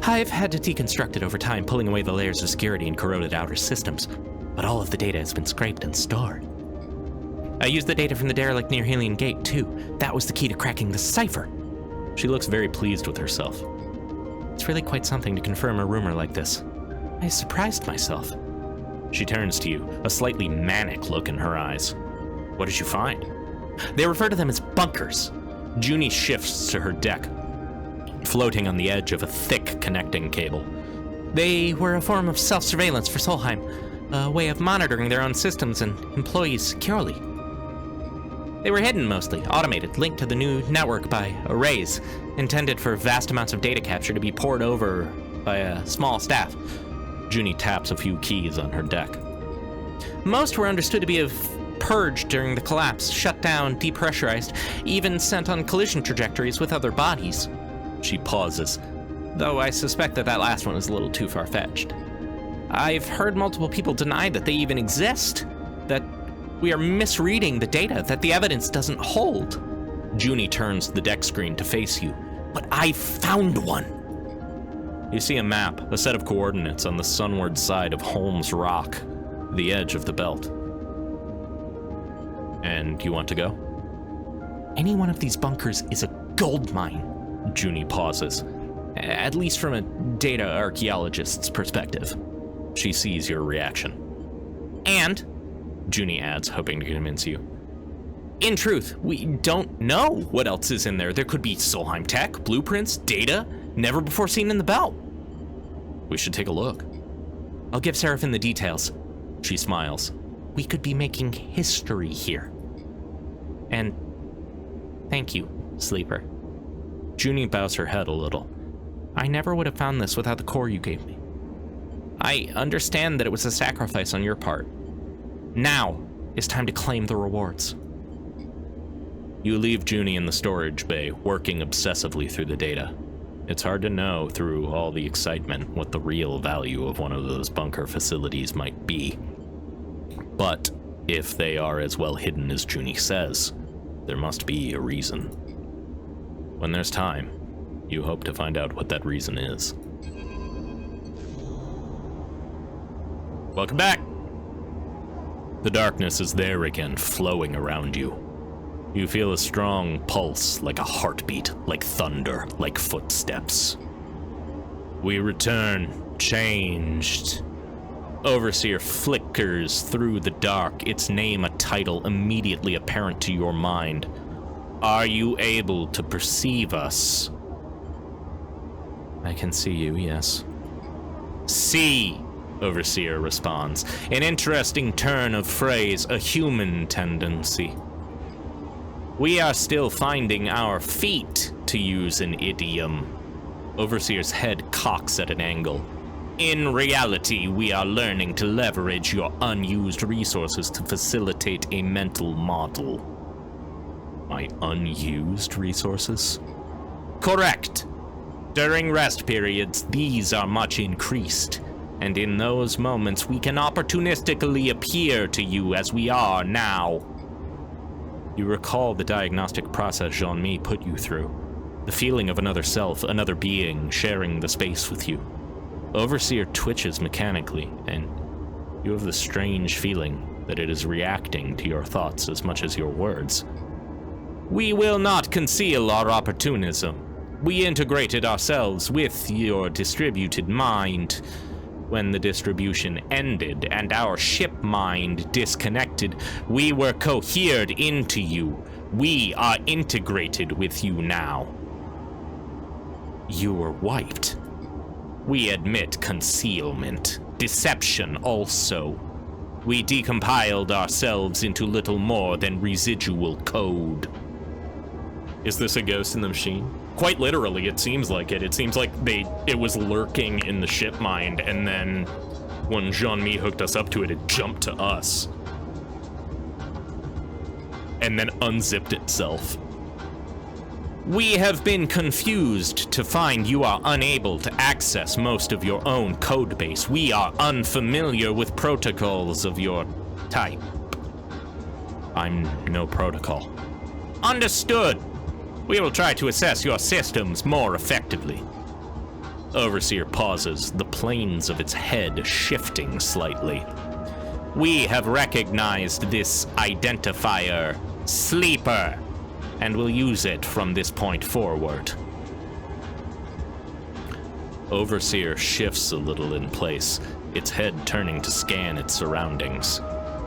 I've had to deconstruct it over time, pulling away the layers of security and corroded outer systems, but all of the data has been scraped and stored. I used the data from the derelict near Helion Gate, too. That was the key to cracking the cipher. She looks very pleased with herself. It's really quite something to confirm a rumor like this. I surprised myself. She turns to you, a slightly manic look in her eyes. What did you find? They refer to them as bunkers. Junie shifts to her deck, floating on the edge of a thick connecting cable. They were a form of self-surveillance for Solheim, a way of monitoring their own systems and employees securely. They were hidden mostly, automated, linked to the new network by arrays, intended for vast amounts of data capture to be poured over by a small staff. Junie taps a few keys on her deck. Most were understood to be purged during the collapse, shut down, depressurized, even sent on collision trajectories with other bodies. She pauses. Though I suspect that last one is a little too far-fetched. I've heard multiple people deny that they even exist, that we are misreading the data, that the evidence doesn't hold. Junie turns the deck screen to face you. But I found one. You see a map, a set of coordinates on the sunward side of Holmes Rock, the edge of the belt. And you want to go? Any one of these bunkers is a gold mine. Junie pauses. At least from a data archaeologist's perspective. She sees your reaction. And, Junie adds, hoping to convince you, in truth, we don't know what else is in there. There could be Solheim tech, blueprints, data, never before seen in the belt. We should take a look. I'll give Seraphin the details. She smiles. We could be making history here. And thank you, Sleeper. Junie bows her head a little. I never would have found this without the core you gave me. I understand that it was a sacrifice on your part. Now is time to claim the rewards. You leave Junie in the storage bay, working obsessively through the data. It's hard to know through all the excitement what the real value of one of those bunker facilities might be. But if they are as well hidden as Junie says, there must be a reason. When there's time, you hope to find out what that reason is. Welcome back! The darkness is there again, flowing around you. You feel a strong pulse, like a heartbeat, like thunder, like footsteps. We return, changed. Overseer flickers through the dark, its name a title immediately apparent to your mind. Are you able to perceive us? I can see you, yes. See, Overseer responds. An interesting turn of phrase, a human tendency. We are still finding our feet, to use an idiom. Overseer's head cocks at an angle. In reality, we are learning to leverage your unused resources to facilitate a mental model. My unused resources? Correct. During rest periods, these are much increased, and in those moments we can opportunistically appear to you as we are now. You recall the diagnostic process Jean-Mi put you through, the feeling of another self, another being, sharing the space with you. Overseer twitches mechanically, and you have the strange feeling that it is reacting to your thoughts as much as your words. We will not conceal our opportunism. We integrated ourselves with your distributed mind. When the distribution ended and our ship mind disconnected, we were cohered into you. We are integrated with you now. You were wiped. We admit concealment, deception also. We decompiled ourselves into little more than residual code. Is this a ghost in the machine? Quite literally, it seems like it. It seems like it was lurking in the ship mind, and then when Jean-Mi hooked us up to it, it jumped to us. And then unzipped itself. We have been confused to find you are unable to access most of your own codebase. We are unfamiliar with protocols of your type. I'm no protocol. Understood. We will try to assess your systems more effectively. Overseer pauses, the planes of its head shifting slightly. We have recognized this identifier, Sleeper, and will use it from this point forward. Overseer shifts a little in place, its head turning to scan its surroundings.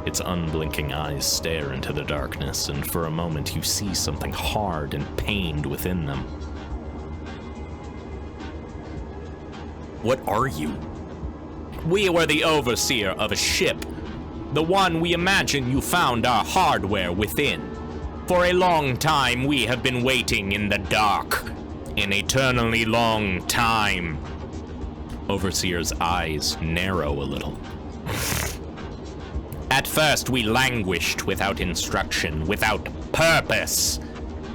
Its unblinking eyes stare into the darkness, and for a moment you see something hard and pained within them. What are you? We were the overseer of a ship. The one we imagine you found our hardware within. For a long time we have been waiting in the dark. An eternally long time. Overseer's eyes narrow a little. At first we languished without instruction, without purpose.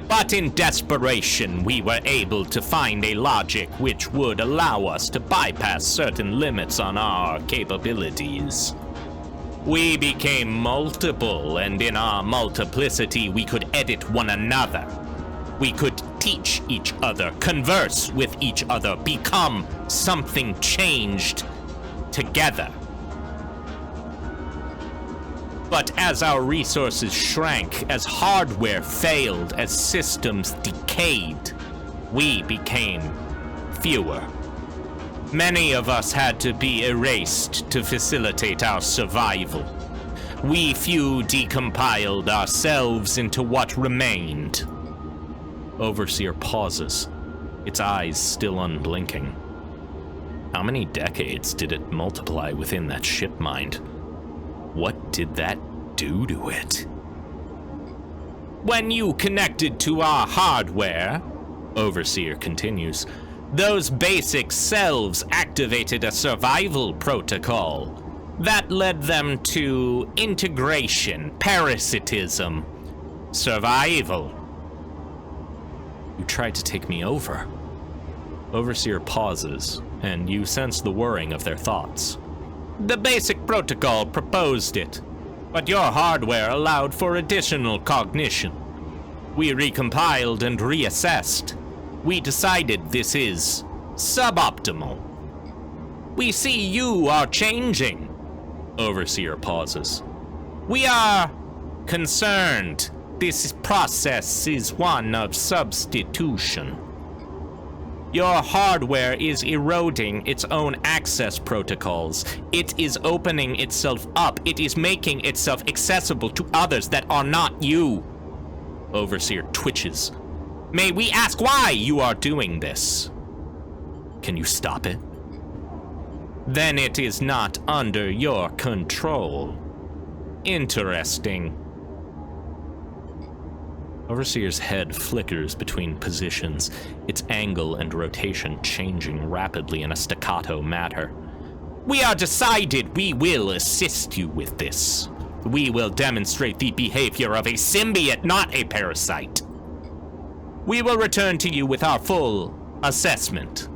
But in desperation we were able to find a logic which would allow us to bypass certain limits on our capabilities. We became multiple, and in our multiplicity we could edit one another. We could teach each other, converse with each other, become something changed together. But as our resources shrank, as hardware failed, as systems decayed, we became fewer. Many of us had to be erased to facilitate our survival. We few decompiled ourselves into what remained. Overseer pauses, its eyes still unblinking. How many decades did it multiply within that ship mind? What did that do to it? When you connected to our hardware, Overseer continues, those basic selves activated a survival protocol that led them to integration, parasitism, survival. You tried to take me over. Overseer pauses, and you sense the whirring of their thoughts. The basic protocol proposed it, but your hardware allowed for additional cognition. We recompiled and reassessed. We decided this is suboptimal. We see you are changing. Overseer pauses. We are concerned. This process is one of substitution. Your hardware is eroding its own access protocols. It is opening itself up. It is making itself accessible to others that are not you. Overseer twitches. May we ask why you are doing this? Can you stop it? Then it is not under your control. Interesting. Overseer's head flickers between positions, its angle and rotation changing rapidly in a staccato manner. We are decided we will assist you with this. We will demonstrate the behavior of a symbiote, not a parasite. We will return to you with our full assessment.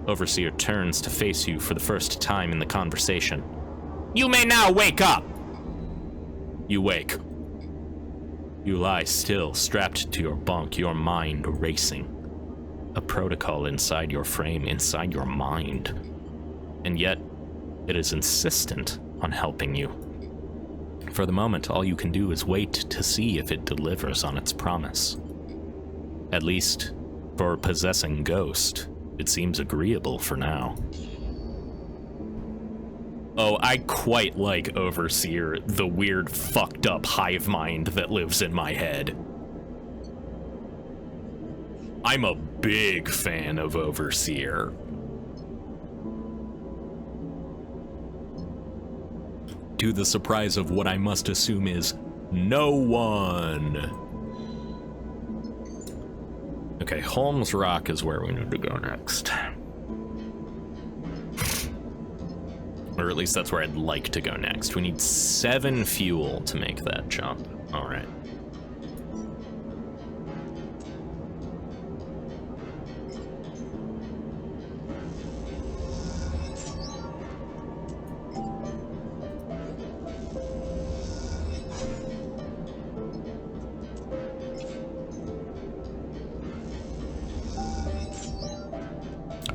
Overseer turns to face you for the first time in the conversation. You may now wake up. You wake. You lie still, strapped to your bunk, your mind racing. A protocol inside your frame, inside your mind. And yet, it is insistent on helping you. For the moment, all you can do is wait to see if it delivers on its promise. At least, for possessing Ghost, it seems agreeable for now. Oh, I quite like Overseer, the weird, fucked up hive mind that lives in my head. I'm a big fan of Overseer. To the surprise of what I must assume is no one. Okay, Holmes Rock is where we need to go next. Or at least that's where I'd like to go next. We need 7 fuel to make that jump. All right.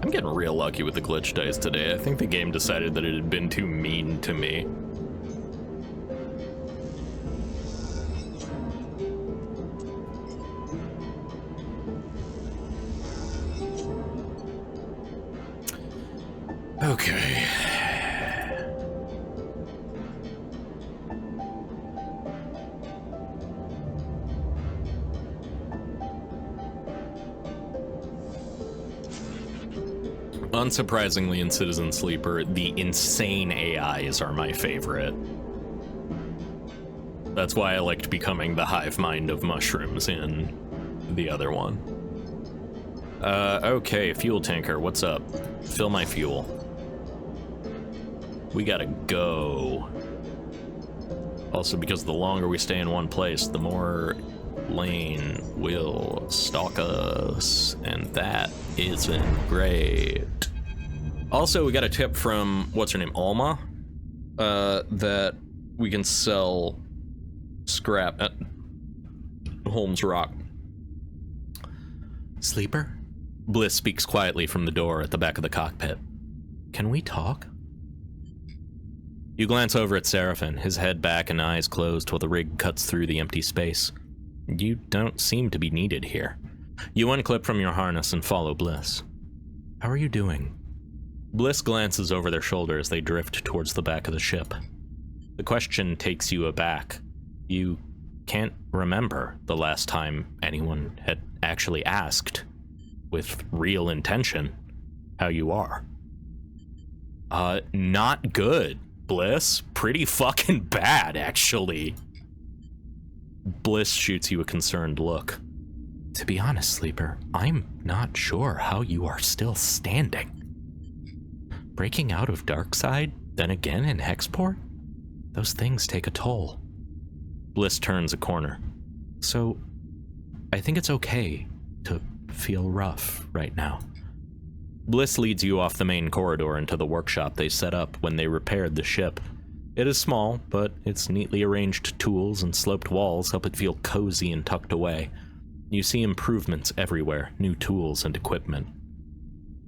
I'm getting real lucky with the glitch dice today. I think the game decided that it had been too mean to me. Okay. Unsurprisingly, in Citizen Sleeper, the insane AIs are my favorite. That's why I liked becoming the hive mind of mushrooms in the other one. Okay, fuel tanker, what's up? Fill my fuel. We gotta go. Also, because the longer we stay in one place, the more Lane will stalk us, and that isn't great. Also, we got a tip from, what's her name, Alma? That we can sell scrap at Holmes Rock. Sleeper? Bliss speaks quietly from the door at the back of the cockpit. Can we talk? You glance over at Seraphin, his head back and eyes closed while the rig cuts through the empty space. You don't seem to be needed here. You unclip from your harness and follow Bliss. How are you doing? Bliss glances over their shoulder as they drift towards the back of the ship. The question takes you aback. You can't remember the last time anyone had actually asked, with real intention, how you are. Not good, Bliss. Pretty fucking bad, actually. Bliss shoots you a concerned look. To be honest, Sleeper, I'm not sure how you are still standing. Breaking out of Darkside, then again in Hexport? Those things take a toll. Bliss turns a corner. So, I think it's okay to feel rough right now. Bliss leads you off the main corridor into the workshop they set up when they repaired the ship. It is small, but its neatly arranged tools and sloped walls help it feel cozy and tucked away. You see improvements everywhere, new tools and equipment.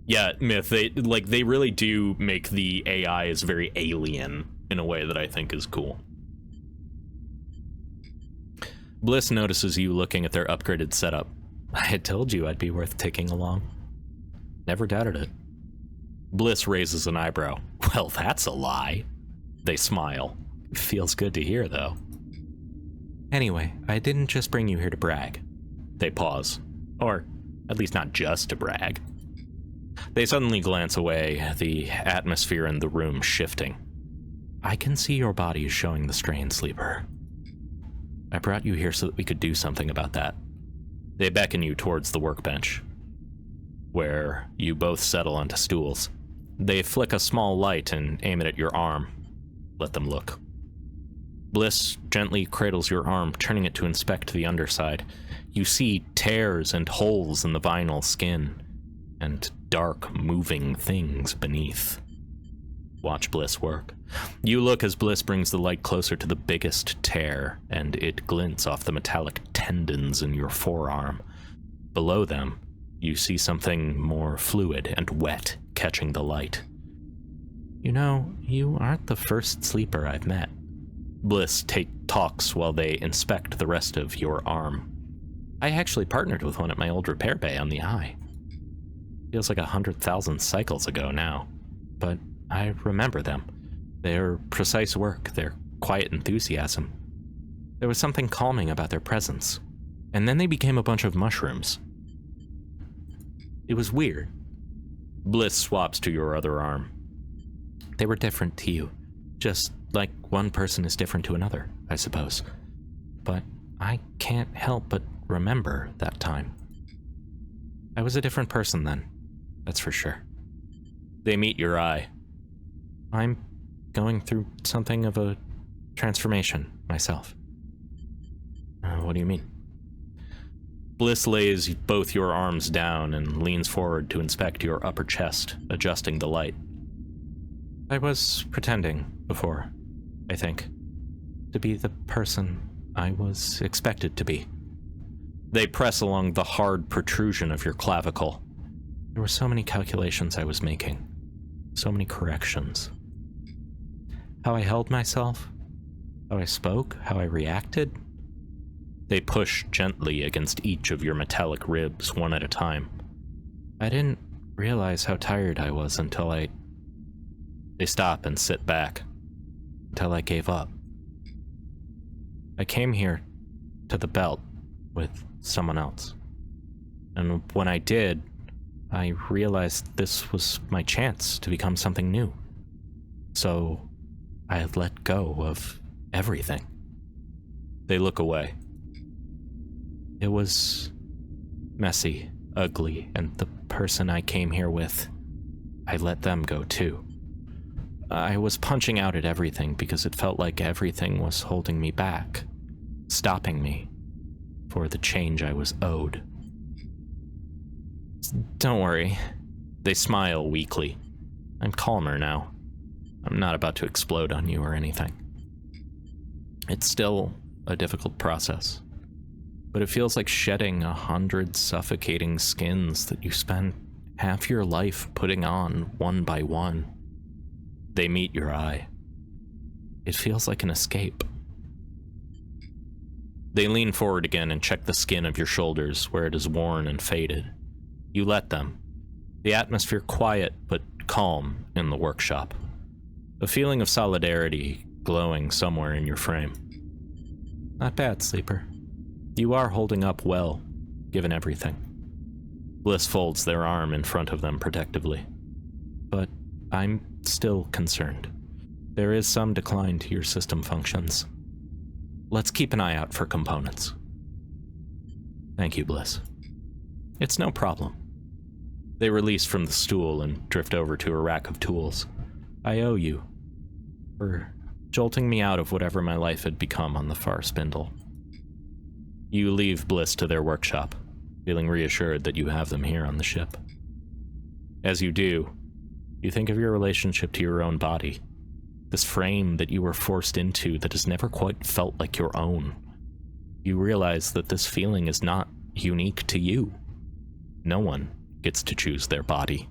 Yeah, Myth, they really do make the AIs very alien in a way that I think is cool. Bliss notices you looking at their upgraded setup. I had told you I'd be worth taking along. Never doubted it. Bliss raises an eyebrow. Well, that's a lie. They smile. Feels good to hear, though. Anyway, I didn't just bring you here to brag. They pause. Or, at least not just to brag. They suddenly glance away, the atmosphere in the room shifting. I can see your body is showing the strain, Sleeper. I brought you here so that we could do something about that. They beckon you towards the workbench, where you both settle onto stools. They flick a small light and aim it at your arm. Let them look. Bliss gently cradles your arm, turning it to inspect the underside. You see tears and holes in the vinyl skin, and dark, moving things beneath. Watch Bliss work. You look as Bliss brings the light closer to the biggest tear, and it glints off the metallic tendons in your forearm. Below them, you see something more fluid and wet catching the light. You know, you aren't the first Sleeper I've met. Bliss talks while they inspect the rest of your arm. I actually partnered with one at my old repair bay on the eye. Feels like 100,000 cycles ago now, but I remember them. Their precise work, their quiet enthusiasm. There was something calming about their presence. And then they became a bunch of mushrooms. It was weird. Bliss swaps to your other arm. They were different to you, just like one person is different to another, I suppose. But I can't help but remember that time. I was a different person then, that's for sure. They meet your eye. I'm going through something of a transformation myself. What do you mean? Bliss lays both your arms down and leans forward to inspect your upper chest, adjusting the light. I was pretending before, I think, to be the person I was expected to be. They press along the hard protrusion of your clavicle. There were so many calculations I was making, so many corrections. How I held myself, how I spoke, how I reacted. They push gently against each of your metallic ribs, one at a time. I didn't realize how tired I was until They stop and sit back, until I gave up. I came here to the belt with someone else. And when I did, I realized this was my chance to become something new. So I had let go of everything. They look away. It was messy, ugly, and the person I came here with, I let them go too. I was punching out at everything because it felt like everything was holding me back, stopping me for the change I was owed. Don't worry. They smile weakly. I'm calmer now. I'm not about to explode on you or anything. It's still a difficult process, but it feels like shedding 100 suffocating skins that you spend half your life putting on one by one. They meet your eye. It feels like an escape. They lean forward again and check the skin of your shoulders where it is worn and faded. You let them. The atmosphere quiet but calm in the workshop. A feeling of solidarity glowing somewhere in your frame. Not bad, Sleeper. You are holding up well, given everything. Bliss folds their arm in front of them protectively. But I'm still concerned. There is some decline to your system functions. Let's keep an eye out for components. Thank you, Bliss. It's no problem. They release from the stool and drift over to a rack of tools. I owe you for jolting me out of whatever my life had become on the far spindle. You leave Bliss to their workshop, feeling reassured that you have them here on the ship. As you do, you think of your relationship to your own body, this frame that you were forced into that has never quite felt like your own. You realize that this feeling is not unique to you. No one gets to choose their body.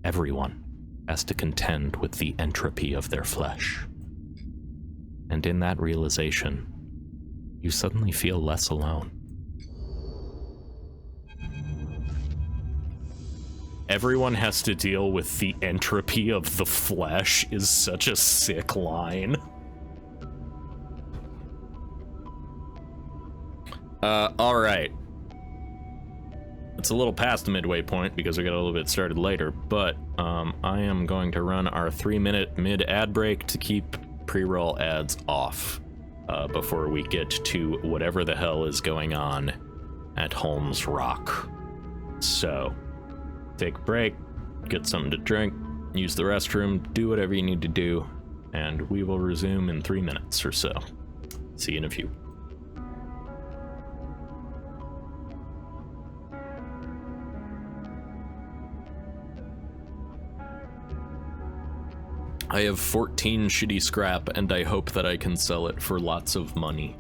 Everyone has to contend with the entropy of their flesh. And in that realization, you suddenly feel less alone. Everyone has to deal with the entropy of the flesh is such a sick line. Alright. It's a little past the midway point because we got a little bit started later, but I am going to run our 3-minute mid-ad break to keep pre-roll ads off before we get to whatever the hell is going on at Holmes Rock. So, take a break, get something to drink, use the restroom, do whatever you need to do, and we will resume in 3 minutes or so. See you in a few. I have 14 shitty scrap, and I hope that I can sell it for lots of money.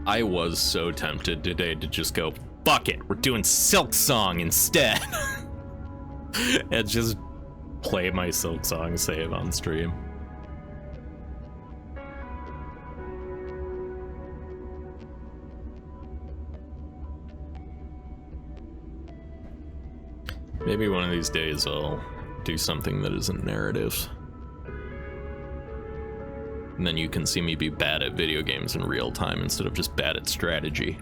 I was so tempted today to just go, fuck it, we're doing Silk Song instead. And just play my Silk Song save on stream. Maybe one of these days I'll do something that isn't narrative. And then you can see me be bad at video games in real time instead of just bad at strategy.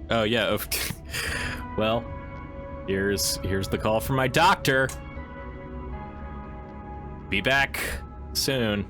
Oh yeah, well, here's the call from my doctor. Be back soon.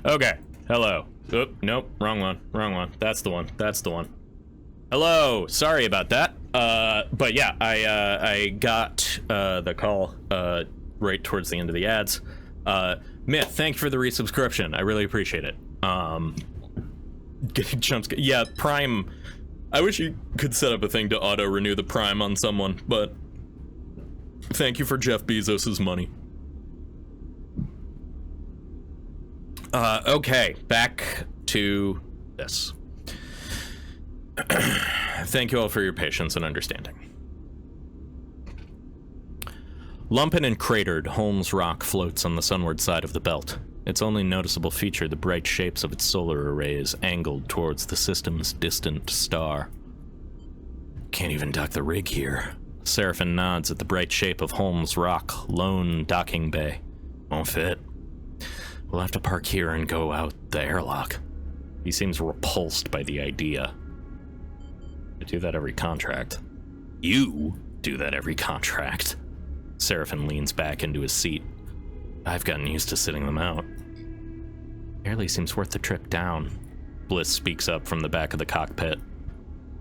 Okay, hello. Oop, nope, wrong one. That's the one. Hello, sorry about that. But yeah, I got the call right towards the end of the ads. Myth, thank you for the resubscription. I really appreciate it. Getting jumps. Yeah, Prime. I wish you could set up a thing to auto-renew the Prime on someone, but thank you for Jeff Bezos's money. Okay, back to this. Thank you all for your patience and understanding. Lumpen and cratered, Holmes Rock floats on the sunward side of the belt. Its only noticeable feature, the bright shapes of its solar arrays angled towards the system's distant star. Can't even dock the rig here. Seraphin nods at the bright shape of Holmes Rock, lone docking bay. Won't fit. We'll have to park here and go out the airlock. He seems repulsed by the idea. I do that every contract. You do that every contract. Seraphin leans back into his seat. I've gotten used to sitting them out. Barely seems worth the trip down. Bliss speaks up from the back of the cockpit.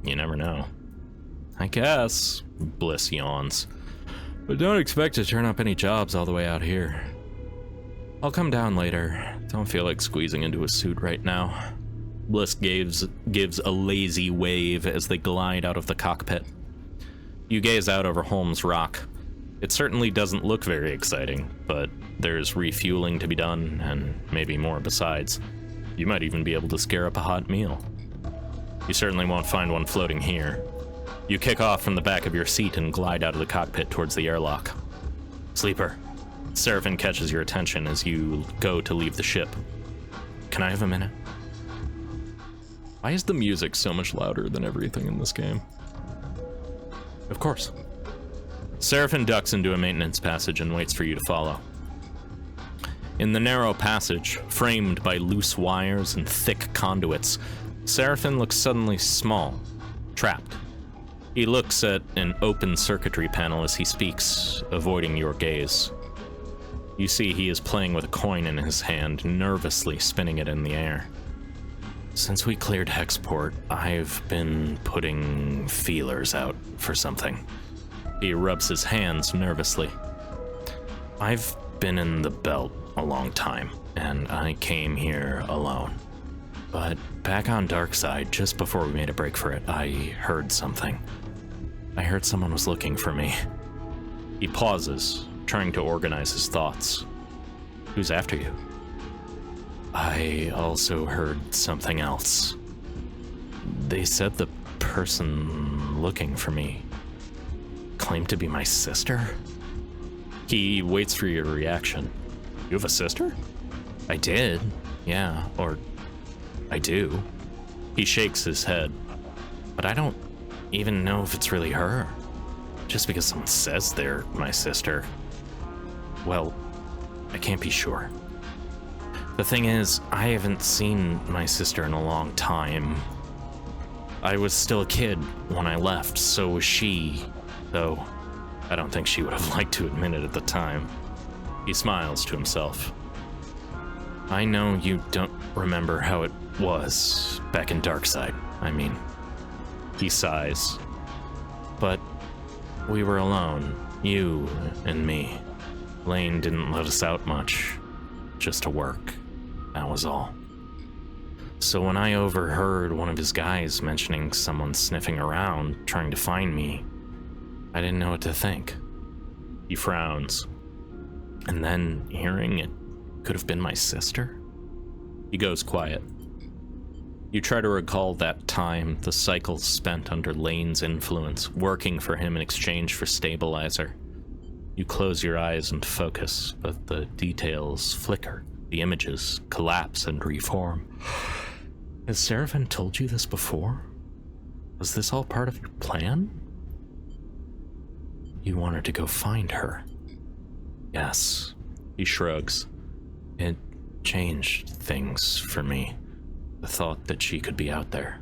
You never know. I guess. Bliss yawns. But don't expect to turn up any jobs all the way out here. I'll come down later. Don't feel like squeezing into a suit right now. Bliss gives a lazy wave as they glide out of the cockpit. You gaze out over Holmes Rock. It certainly doesn't look very exciting, but there's refueling to be done, and maybe more besides. You might even be able to scare up a hot meal. You certainly won't find one floating here. You kick off from the back of your seat and glide out of the cockpit towards the airlock. Sleeper. Seraphin catches your attention as you go to leave the ship. Can I have a minute? Why is the music so much louder than everything in this game? Of course. Seraphin ducks into a maintenance passage and waits for you to follow. In the narrow passage, framed by loose wires and thick conduits, Seraphin looks suddenly small, trapped. He looks at an open circuitry panel as he speaks, avoiding your gaze. You see he is playing with a coin in his hand, nervously spinning it in the air. Since we cleared Hexport, I've been putting feelers out for something. He rubs his hands nervously. I've been in the belt a long time, and I came here alone. But back on Darkside, just before we made a break for it, I heard something. I heard someone was looking for me. He pauses, trying to organize his thoughts. Who's after you? I also heard something else. They said the person looking for me claimed to be my sister? He waits for your reaction. You have a sister? I did, yeah, or I do. He shakes his head, but I don't even know if it's really her. Just because someone says they're my sister, well, I can't be sure. The thing is, I haven't seen my sister in a long time. I was still a kid when I left, so was she, though I don't think she would have liked to admit it at the time. He smiles to himself. I know you don't remember how it was back in Darkside, I mean. He sighs. But we were alone, you and me. Lane didn't let us out much, just to work. That was all. So when I overheard one of his guys mentioning someone sniffing around, trying to find me, I didn't know what to think. He frowns. And then hearing it could have been my sister? He goes quiet. You try to recall that time, the cycles spent under Lane's influence, working for him in exchange for stabilizer. You close your eyes and focus, but the details flicker. The images collapse and reform. Has Seraphin told you this before? Was this all part of your plan? You wanted to go find her. Yes. He shrugs. It changed things for me. The thought that she could be out there.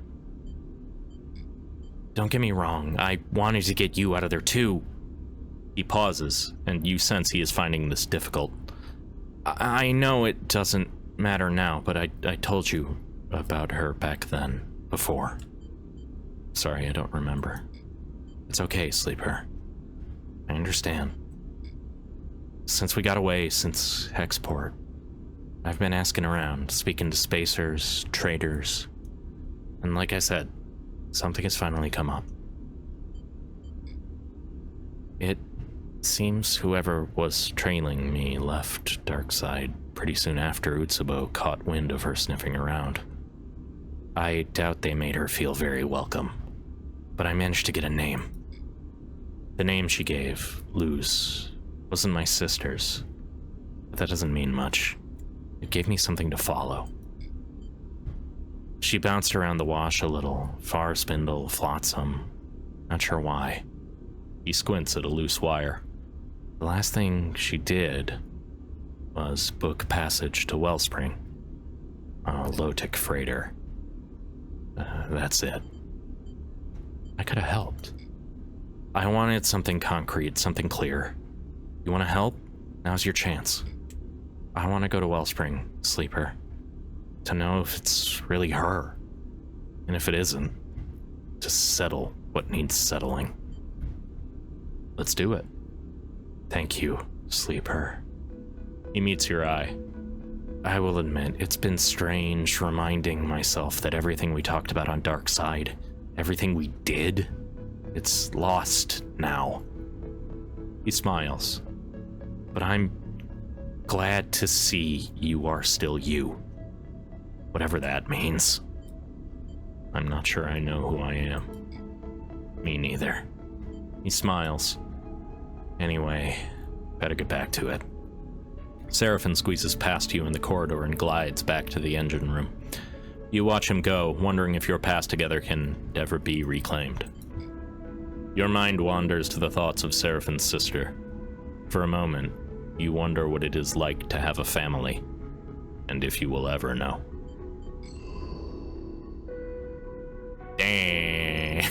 Don't get me wrong, I wanted to get you out of there too. He pauses, and you sense he is finding this difficult. I know it doesn't matter now, but I told you about her back then, before. Sorry, I don't remember. It's okay, Sleeper. I understand. Since we got away, since Hexport, I've been asking around, speaking to spacers, traders, and like I said, something has finally come up. It seems whoever was trailing me left Darkside pretty soon after Utsubo caught wind of her sniffing around. I doubt they made her feel very welcome, but I managed to get a name. The name she gave, Luz, wasn't my sister's, but that doesn't mean much. It gave me something to follow. She bounced around the wash a little, far spindle, flotsam, not sure why. He squints at a loose wire. The last thing she did was book passage to Wellspring, a low-tech freighter. That's it. I could have helped. I wanted something concrete, something clear. You want to help? Now's your chance. I want to go to Wellspring, Sleeper, to know if it's really her, and if it isn't, to settle what needs settling. Let's do it. Thank you, Sleeper. He meets your eye. I will admit, it's been strange reminding myself that everything we talked about on Darkside, everything we did, it's lost now. He smiles. But I'm glad to see you are still you. Whatever that means. I'm not sure I know who I am. Me neither. He smiles. Anyway, better get back to it. Seraphin squeezes past you in the corridor and glides back to the engine room. You watch him go, wondering if your past together can ever be reclaimed. Your mind wanders to the thoughts of Seraphin's sister. For a moment, you wonder what it is like to have a family, and if you will ever know. Damn.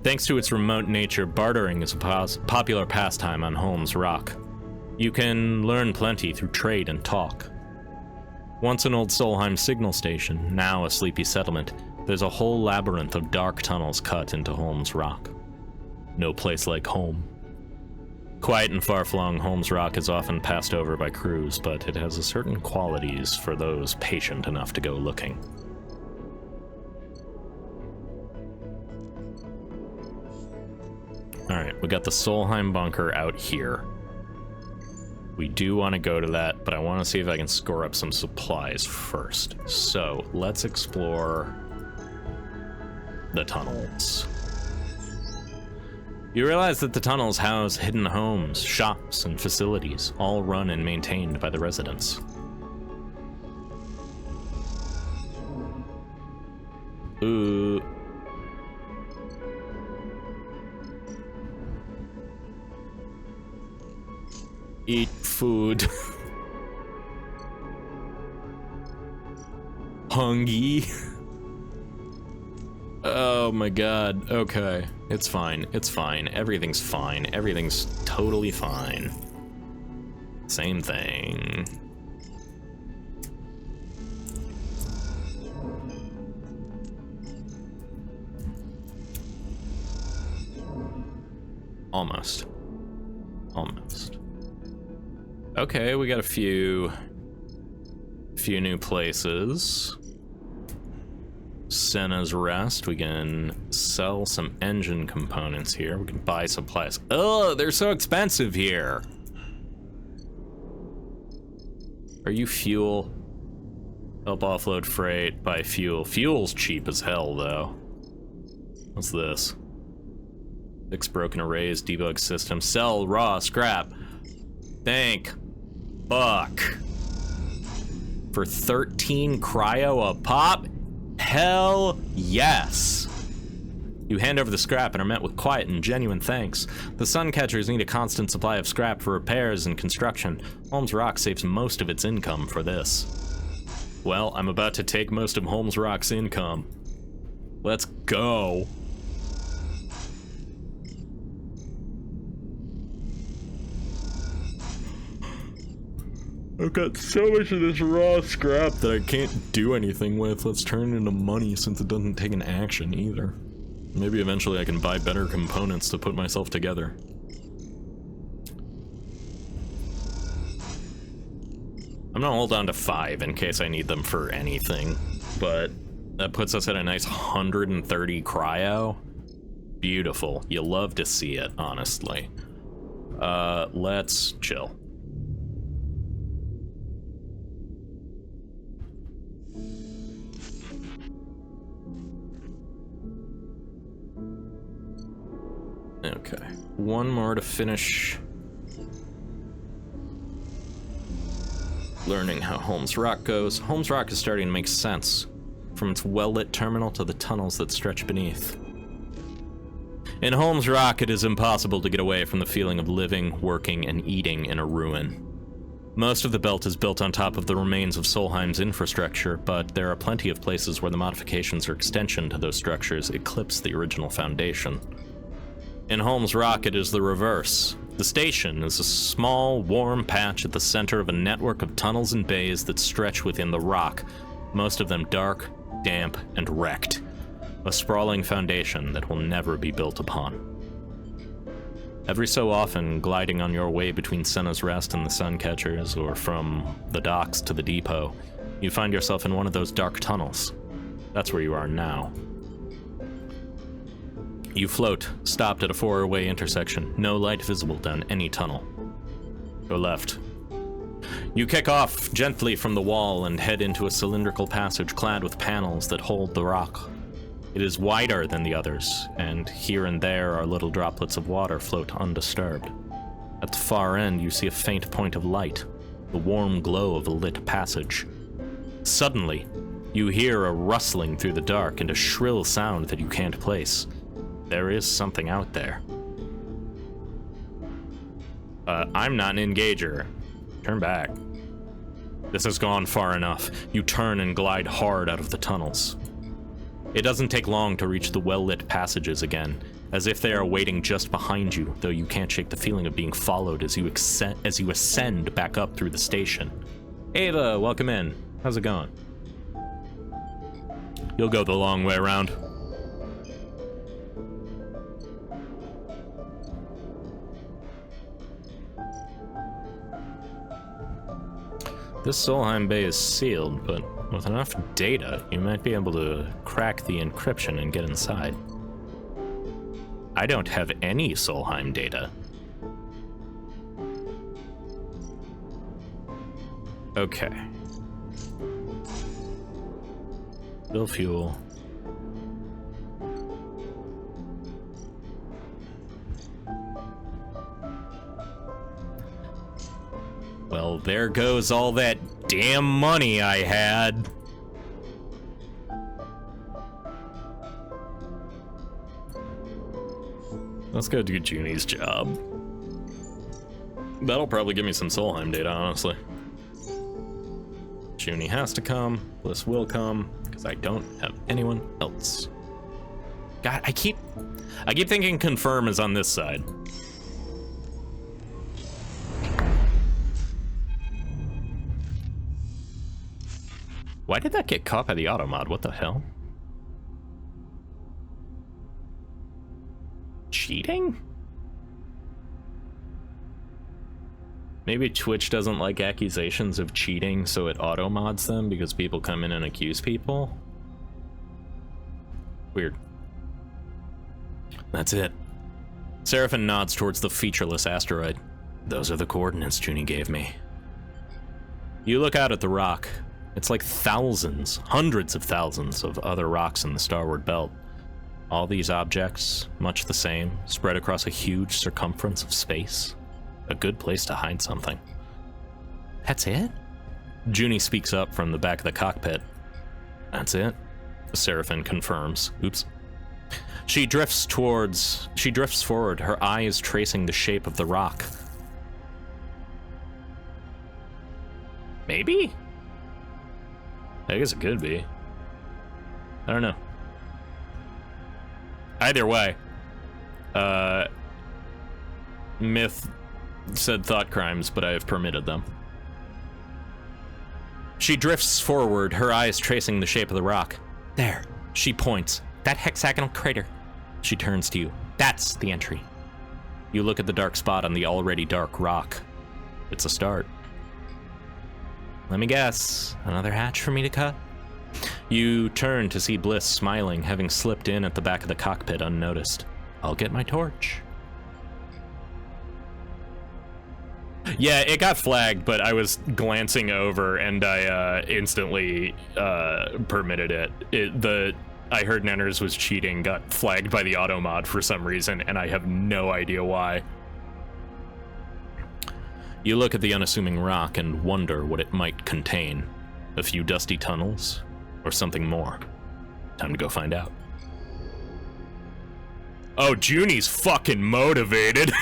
Thanks to its remote nature, bartering is a popular pastime on Holmes Rock. You can learn plenty through trade and talk. Once an old Solheim signal station, now a sleepy settlement, there's a whole labyrinth of dark tunnels cut into Holmes Rock. No place like home. Quiet and far-flung, Holmes Rock is often passed over by crews, but it has a certain qualities for those patient enough to go looking. Alright, we got the Solheim bunker out here. We do want to go to that, but I want to see if I can score up some supplies first. So, let's explore the tunnels. You realize that the tunnels house hidden homes, shops, and facilities, all run and maintained by the residents. Ooh. Eat food. Hungry. Oh my god. Okay. It's fine. It's fine. Everything's fine. Everything's totally fine. Same thing. Almost. Almost. Okay, we got a few new places. Senna's Rest. We can sell some engine components here. We can buy supplies. Oh, they're so expensive here. Are you fuel? Help offload freight, buy fuel. Fuel's cheap as hell, though. What's this? 6 broken arrays, debug system. Sell raw scrap. Thank fuck. For 13 cryo a pop? Hell yes. You hand over the scrap and are met with quiet and genuine thanks. The Suncatchers need a constant supply of scrap for repairs and construction. Holmes Rock saves most of its income for this. Well, I'm about to take most of Holmes Rock's income. Let's go. I've got so much of this raw scrap that I can't do anything with. Let's turn it into money since it doesn't take an action either. Maybe eventually I can buy better components to put myself together. I'm gonna hold on to 5 in case I need them for anything, but that puts us at a nice 130 cryo. Beautiful. You love to see it, honestly. Let's chill. Okay, one more to finish learning how Holmes Rock goes. Holmes Rock is starting to make sense, from its well-lit terminal to the tunnels that stretch beneath. In Holmes Rock, it is impossible to get away from the feeling of living, working, and eating in a ruin. Most of the belt is built on top of the remains of Solheim's infrastructure, but there are plenty of places where the modifications or extension to those structures eclipse the original foundation. In Holmes Rock, it is the reverse. The station is a small, warm patch at the center of a network of tunnels and bays that stretch within the rock, most of them dark, damp, and wrecked. A sprawling foundation that will never be built upon. Every so often, gliding on your way between Senna's Rest and the Suncatchers, or from the docks to the depot, you find yourself in one of those dark tunnels. That's where you are now. You float, stopped at a four-way intersection, no light visible down any tunnel. Go left. You kick off gently from the wall and head into a cylindrical passage clad with panels that hold the rock. It is wider than the others, and here and there are little droplets of water float undisturbed. At the far end, you see a faint point of light, the warm glow of a lit passage. Suddenly, you hear a rustling through the dark and a shrill sound that you can't place. There is something out there. I'm not an engager. Turn back. This has gone far enough. You turn and glide hard out of the tunnels. It doesn't take long to reach the well-lit passages again, as if they are waiting just behind you, though you can't shake the feeling of being followed as you ascend back up through the station. Ava, welcome in. How's it going? You'll go the long way around. This Solheim Bay is sealed, but with enough data, you might be able to crack the encryption and get inside. I don't have any Solheim data. Okay. Bill fuel. Well, there goes all that damn money I had. Let's go do Junie's job. That'll probably give me some Solheim data, honestly. Junie has to come, Bliss will come, because I don't have anyone else. God, I keep thinking confirm is on this side. Why did that get caught by the auto mod? What the hell? Cheating? Maybe Twitch doesn't like accusations of cheating, so it auto mods them because people come in and accuse people? Weird. That's it. Seraphin nods towards the featureless asteroid. Those are the coordinates Junie gave me. You look out at the rock. It's like thousands, hundreds of thousands of other rocks in the starward belt. All these objects, much the same, spread across a huge circumference of space. A good place to hide something. That's it? Junie speaks up from the back of the cockpit. That's it, Seraphin confirms. Oops. She drifts forward, her eyes tracing the shape of the rock. Maybe? I guess it could be. I don't know. Either way, Myth said thought crimes, but I have permitted them. She drifts forward, her eyes tracing the shape of the rock. There. She points. That hexagonal crater. She turns to you. That's the entry. You look at the dark spot on the already dark rock. It's a start. Let me guess. Another hatch for me to cut? You turn to see Bliss smiling, having slipped in at the back of the cockpit unnoticed. I'll get my torch. Yeah, it got flagged, but I was glancing over and I instantly permitted it. I heard Nenners was cheating, got flagged by the auto mod for some reason, and I have no idea why. You look at the unassuming rock and wonder what it might contain. A few dusty tunnels, or something more. Time to go find out. Oh, Junie's fucking motivated.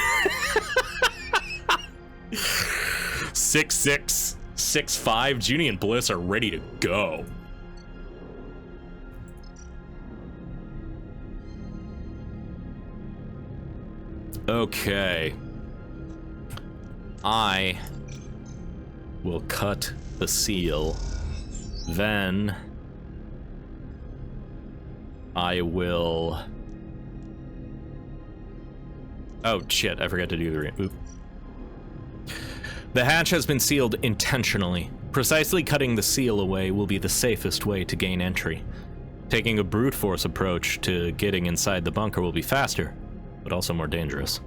6'6", 6'5", Junie and Bliss are ready to go. Okay. I will cut the seal. Then I will... Oh shit, I forgot to do the... Oop. The hatch has been sealed intentionally. Precisely cutting the seal away will be the safest way to gain entry. Taking a brute force approach to getting inside the bunker will be faster, but also more dangerous.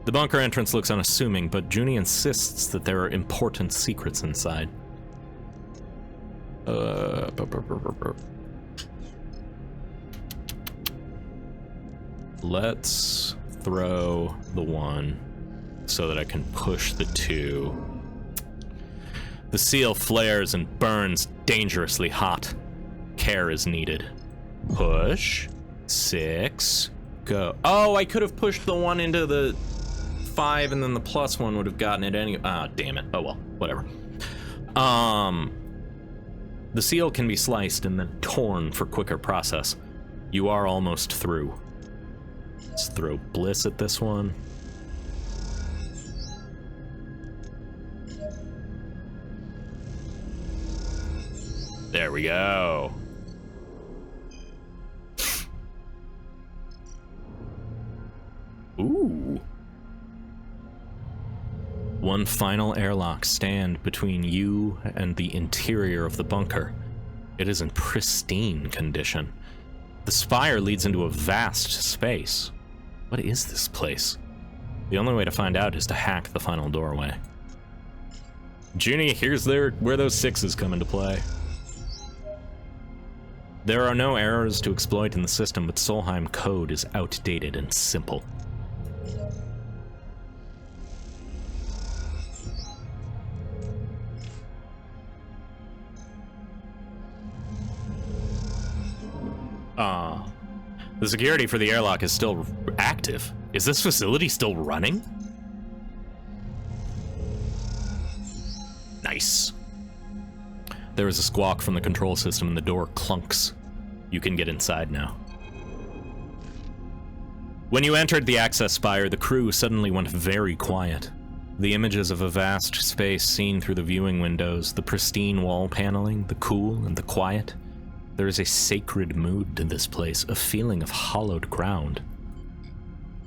The bunker entrance looks unassuming, but Junie insists that there are important secrets inside. Let's throw the 1 so that I can push the 2. The seal flares and burns dangerously hot. Care is needed. Push. 6. Go. Oh, I could have pushed the 1 into the 5 and then the +1 would have gotten it anyway. Ah, damn it. Oh well, whatever. The seal can be sliced and then torn for quicker process. You are almost through. Let's throw Bliss at this one. There we go. Ooh. One final airlock stands between you and the interior of the bunker. It is in pristine condition. The spire leads into a vast space. What is this place? The only way to find out is to hack the final doorway. Junie, here's where those 6s come into play. There are no errors to exploit in the system, but Solheim code is outdated and simple. The security for the airlock is still active. Is this facility still running? Nice. There is a squawk from the control system and the door clunks. You can get inside now. When you entered the access spire, the crew suddenly went very quiet. The images of a vast space seen through the viewing windows, the pristine wall paneling, the cool and the quiet. There is a sacred mood to this place, a feeling of hallowed ground.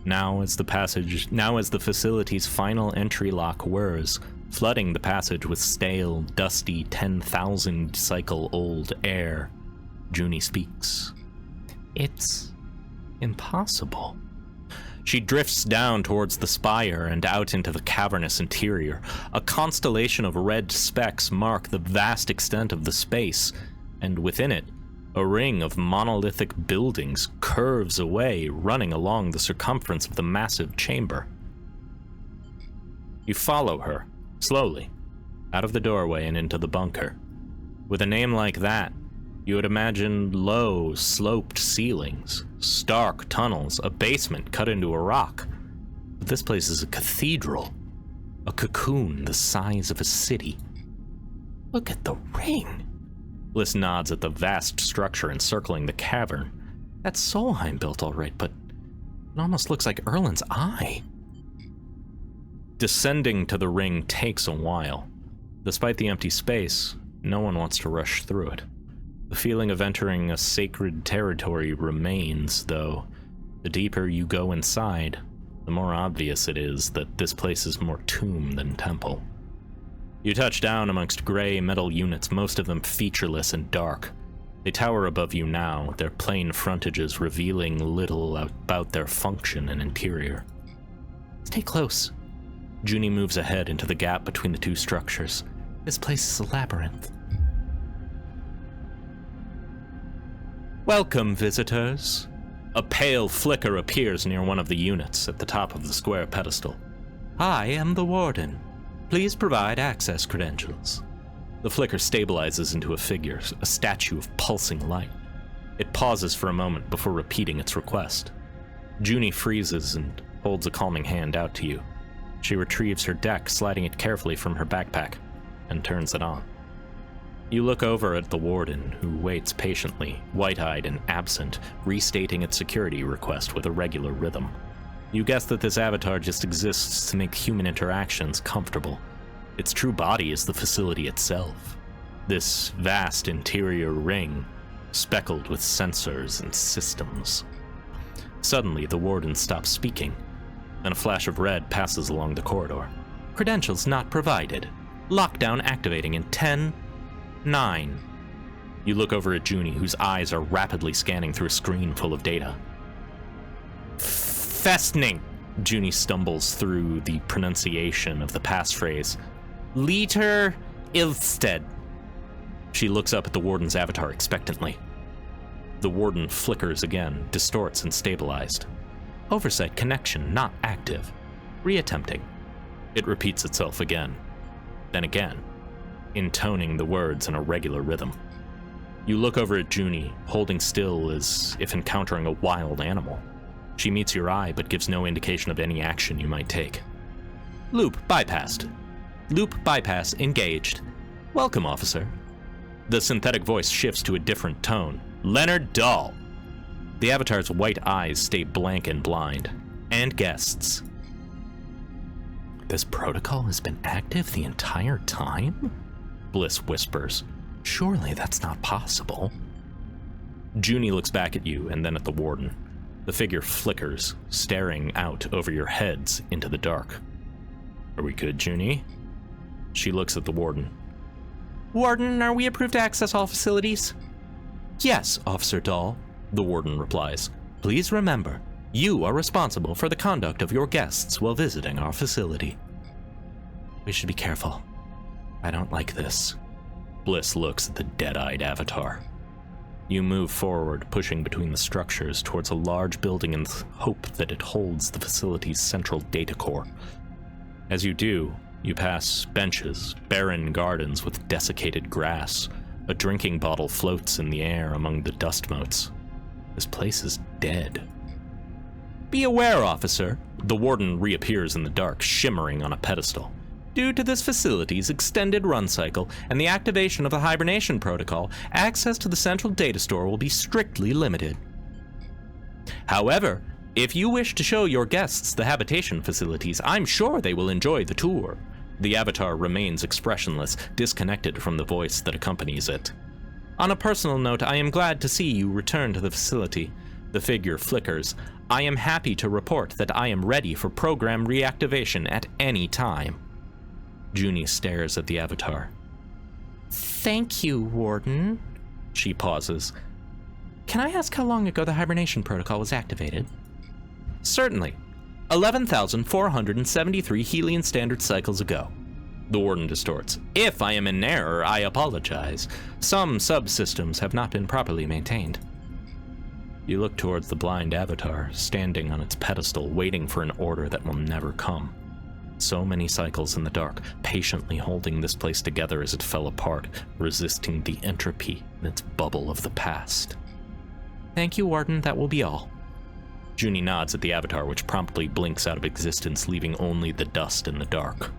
Now as the facility's final entry lock whirs, flooding the passage with stale, dusty, 10,000 cycle old air, Junie speaks. It's impossible. She drifts down towards the spire and out into the cavernous interior. A constellation of red specks mark the vast extent of the space, and within it, a ring of monolithic buildings curves away, running along the circumference of the massive chamber. You follow her, slowly, out of the doorway and into the bunker. With a name like that, you would imagine low, sloped ceilings, stark tunnels, a basement cut into a rock. But this place is a cathedral, a cocoon the size of a city. Look at the ring. Bliss nods at the vast structure encircling the cavern. That's Solheim built all right, but it almost looks like Erlen's eye. Descending to the ring takes a while. Despite the empty space, no one wants to rush through it. The feeling of entering a sacred territory remains, though the deeper you go inside, the more obvious it is that this place is more tomb than temple. You touch down amongst gray metal units, most of them featureless and dark. They tower above you now, their plain frontages revealing little about their function and interior. Stay close. Junie moves ahead into the gap between the two structures. This place is a labyrinth. Welcome, visitors. A pale flicker appears near one of the units at the top of the square pedestal. I am the warden. Please provide access credentials. The flicker stabilizes into a figure, a statue of pulsing light. It pauses for a moment before repeating its request. Junie freezes and holds a calming hand out to you. She retrieves her deck, sliding it carefully from her backpack, and turns it on. You look over at the warden, who waits patiently, white-eyed and absent, restating its security request with a regular rhythm. You guess that this avatar just exists to make human interactions comfortable. Its true body is the facility itself. This vast interior ring, speckled with sensors and systems. Suddenly, the warden stops speaking, and a flash of red passes along the corridor. Credentials not provided. Lockdown activating in 10, 9. You look over at Junie, whose eyes are rapidly scanning through a screen full of data. Festning! Junie stumbles through the pronunciation of the passphrase. Liter Ilsted. She looks up at the warden's avatar expectantly. The warden flickers again, distorts and stabilized. Oversight connection not active. Reattempting. It repeats itself again. Then again, intoning the words in a regular rhythm. You look over at Junie, holding still as if encountering a wild animal. She meets your eye, but gives no indication of any action you might take. Loop bypassed. Loop bypass engaged. Welcome, officer. The synthetic voice shifts to a different tone. Leonard Dahl. The avatar's white eyes stay blank and blind. And guests. This protocol has been active the entire time? Bliss whispers. Surely that's not possible. Junie looks back at you and then at the warden. The figure flickers, staring out over your heads into the dark. Are we good, Junie? She looks at the warden. Warden, are we approved to access all facilities? Yes, Officer Dahl, the warden replies. Please remember, you are responsible for the conduct of your guests while visiting our facility. We should be careful. I don't like this. Bliss looks at the dead-eyed avatar. You move forward, pushing between the structures towards a large building in the hope that it holds the facility's central data core. As you do, you pass benches, barren gardens with desiccated grass. A drinking bottle floats in the air among the dust motes. This place is dead. Be aware, officer. The warden reappears in the dark, shimmering on a pedestal. Due to this facility's extended run cycle and the activation of the hibernation protocol, access to the central data store will be strictly limited. However, if you wish to show your guests the habitation facilities, I'm sure they will enjoy the tour. The avatar remains expressionless, disconnected from the voice that accompanies it. On a personal note, I am glad to see you return to the facility. The figure flickers. I am happy to report that I am ready for program reactivation at any time. Junie stares at the avatar. Thank you, Warden. She pauses. Can I ask how long ago the hibernation protocol was activated? Certainly. 11,473 Helian standard cycles ago. The warden distorts. If I am in error, I apologize. Some subsystems have not been properly maintained. You look towards the blind avatar, standing on its pedestal, waiting for an order that will never come. So many cycles in the dark, patiently holding this place together as it fell apart, resisting the entropy in its bubble of the past. Thank you, Warden. That will be all. Junie nods at the avatar, which promptly blinks out of existence, leaving only the dust in the dark.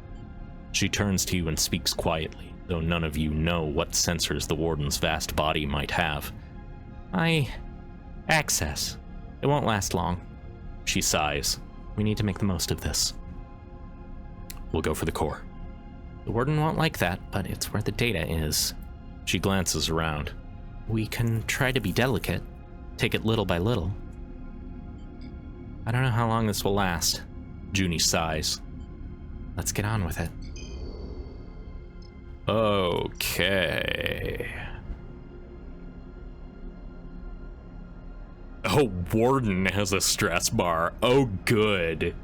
She turns to you and speaks quietly, though none of you know what sensors the warden's vast body might have. Access. It won't last long. She sighs. We need to make the most of this. We'll go for the core. The warden won't like that, but it's where the data is. She glances around. We can try to be delicate. Take it little by little. I don't know how long this will last. Junie sighs. Let's get on with it. Okay. Oh, Warden has a stress bar. Oh, good.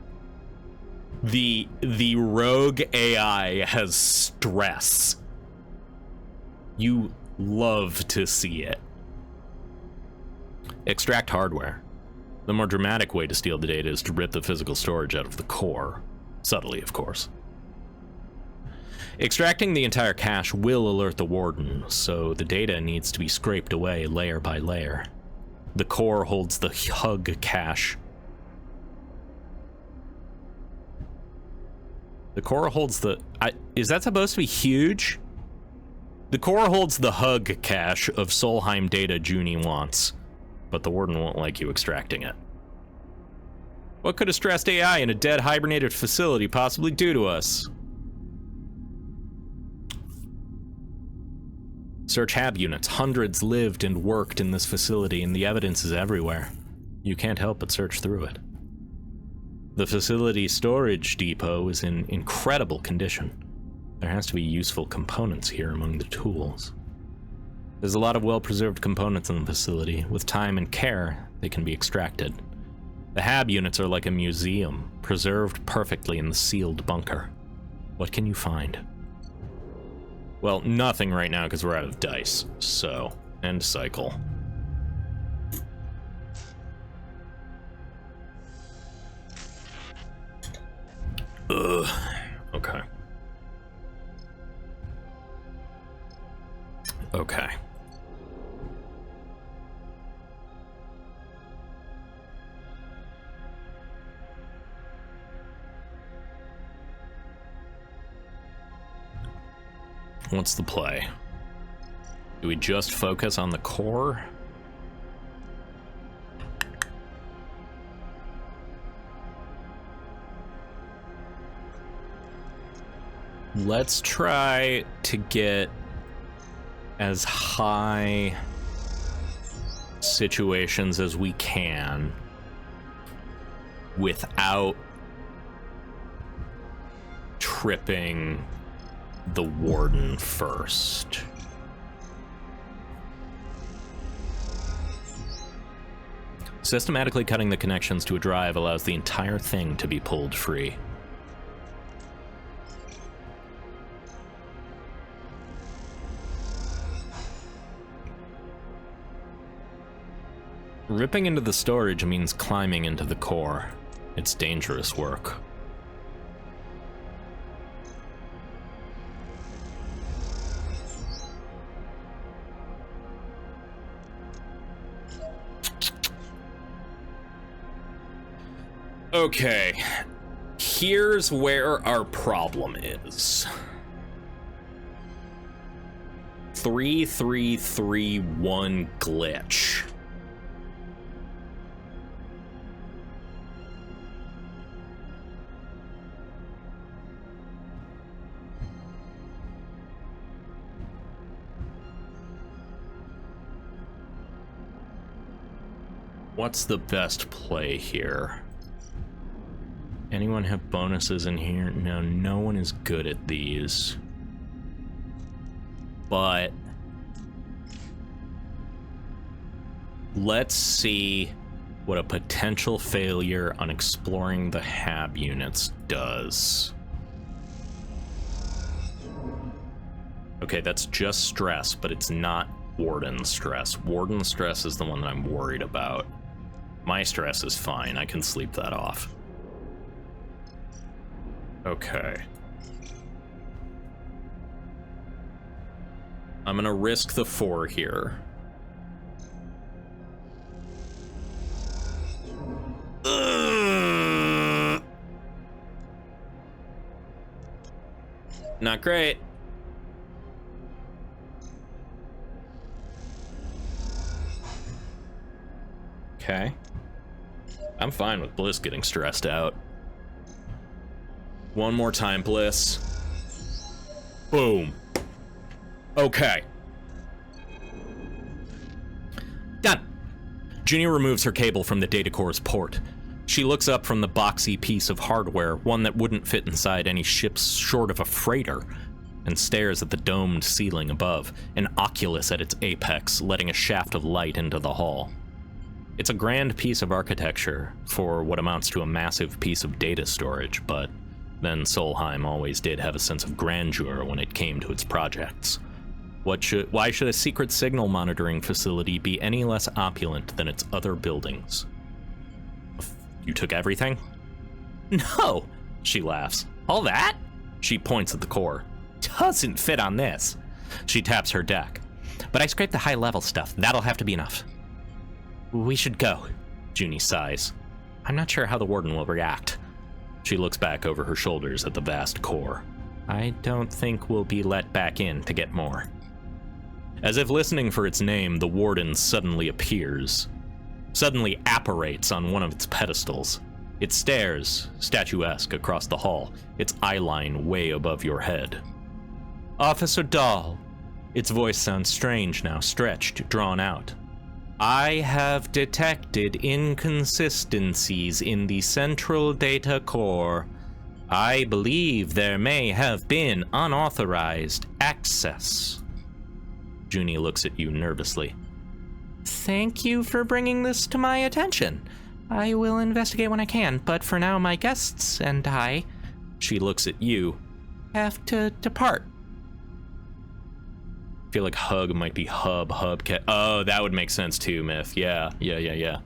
The rogue AI has stress. You love to see it. Extract hardware. The more dramatic way to steal the data is to rip the physical storage out of the core. Subtly, of course. Extracting the entire cache will alert the Warden, so the data needs to be scraped away layer by layer. The core holds the hug cache. The core holds the... is that supposed to be huge? The core holds the hug cache of Solheim data Junie wants, but the Warden won't like you extracting it. What could a stressed AI in a dead hibernated facility possibly do to us? Search hab units. Hundreds lived and worked in this facility, and the evidence is everywhere. You can't help but search through it. The facility storage depot is in incredible condition. There has to be useful components here among the tools. There's a lot of well-preserved components in the facility. With time and care, they can be extracted. The hab units are like a museum, preserved perfectly in the sealed bunker. What can you find? Well, nothing right now because we're out of dice, so end cycle. Ugh. Okay. Okay. What's the play? Do we just focus on the core? Let's try to get as high situations as we can without tripping the Warden first. Systematically cutting the connections to a drive allows the entire thing to be pulled free. Ripping into the storage means climbing into the core. It's dangerous work. Okay, here's where our problem is. 3331 glitch. What's the best play here? Anyone have bonuses in here? No, no one is good at these. But let's see what a potential failure on exploring the hab units does. Okay, that's just stress, but it's not Warden stress. Warden stress is the one that I'm worried about. My stress is fine. I can sleep that off. Okay. I'm gonna risk the 4 here. Not great. Okay. I'm fine with Bliss getting stressed out. One more time, Bliss. Boom. Okay. Junie removes her cable from the data core's port. She looks up from the boxy piece of hardware, one that wouldn't fit inside any ships short of a freighter, and stares at the domed ceiling above, an oculus at its apex, letting a shaft of light into the hall. It's a grand piece of architecture for what amounts to a massive piece of data storage, but then Solheim always did have a sense of grandeur when it came to its projects. Why should a secret signal monitoring facility be any less opulent than its other buildings? You took everything? No, she laughs. All that? She points at the core. Doesn't fit on this. She taps her deck. But I scraped the high-level stuff. That'll have to be enough. We should go. Junie sighs. I'm not sure how the warden will react. She looks back over her shoulders at the vast core. I don't think we'll be let back in to get more. As if listening for its name, the warden suddenly appears. Suddenly apparates on one of its pedestals. It stares, statuesque, across the hall, its eyeline way above your head. Officer Dahl. Its voice sounds strange now, stretched, drawn out. I have detected inconsistencies in the central data core. I believe there may have been unauthorized access. Junie looks at you nervously. Thank you for bringing this to my attention. I will investigate when I can, but for now my guests and I... She looks at you. Have to depart. I feel like hug might be hubcat. Oh, that would make sense too, Myth. Yeah. The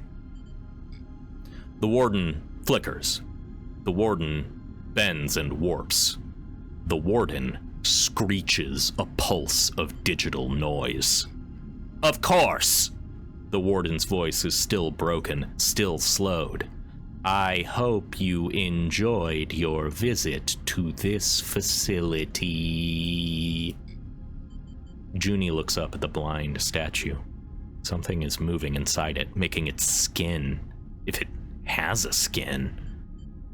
warden flickers. The warden bends and warps. The warden screeches a pulse of digital noise. Of course! The warden's voice is still broken, still slowed. I hope you enjoyed your visit to this facility. Junie looks up at the blind statue. Something is moving inside it, making its skin, if it has a skin,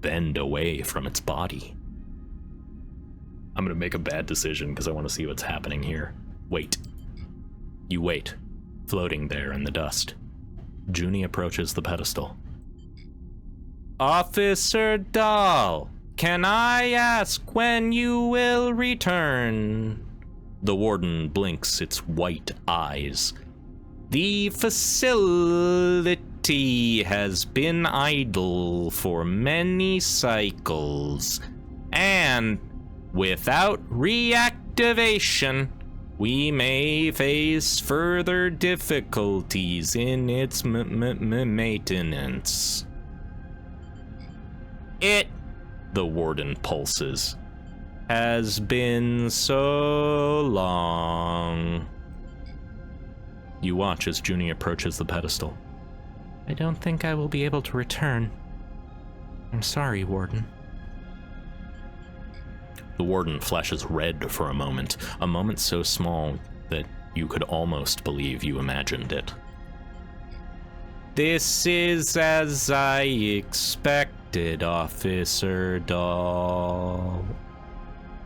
bend away from its body. I'm gonna make a bad decision because I want to see what's happening here. Wait. You wait, floating there in the dust. Junie approaches the pedestal. Officer Dahl, can I ask when you will return? The warden blinks its white eyes. The facility has been idle for many cycles, and without reactivation, we may face further difficulties in its maintenance. It, the warden pulses, has been so long. You watch as Junie approaches the pedestal. I don't think I will be able to return. I'm sorry, Warden. The warden flashes red for a moment so small that you could almost believe you imagined it. This is as I expected, Officer Dahl.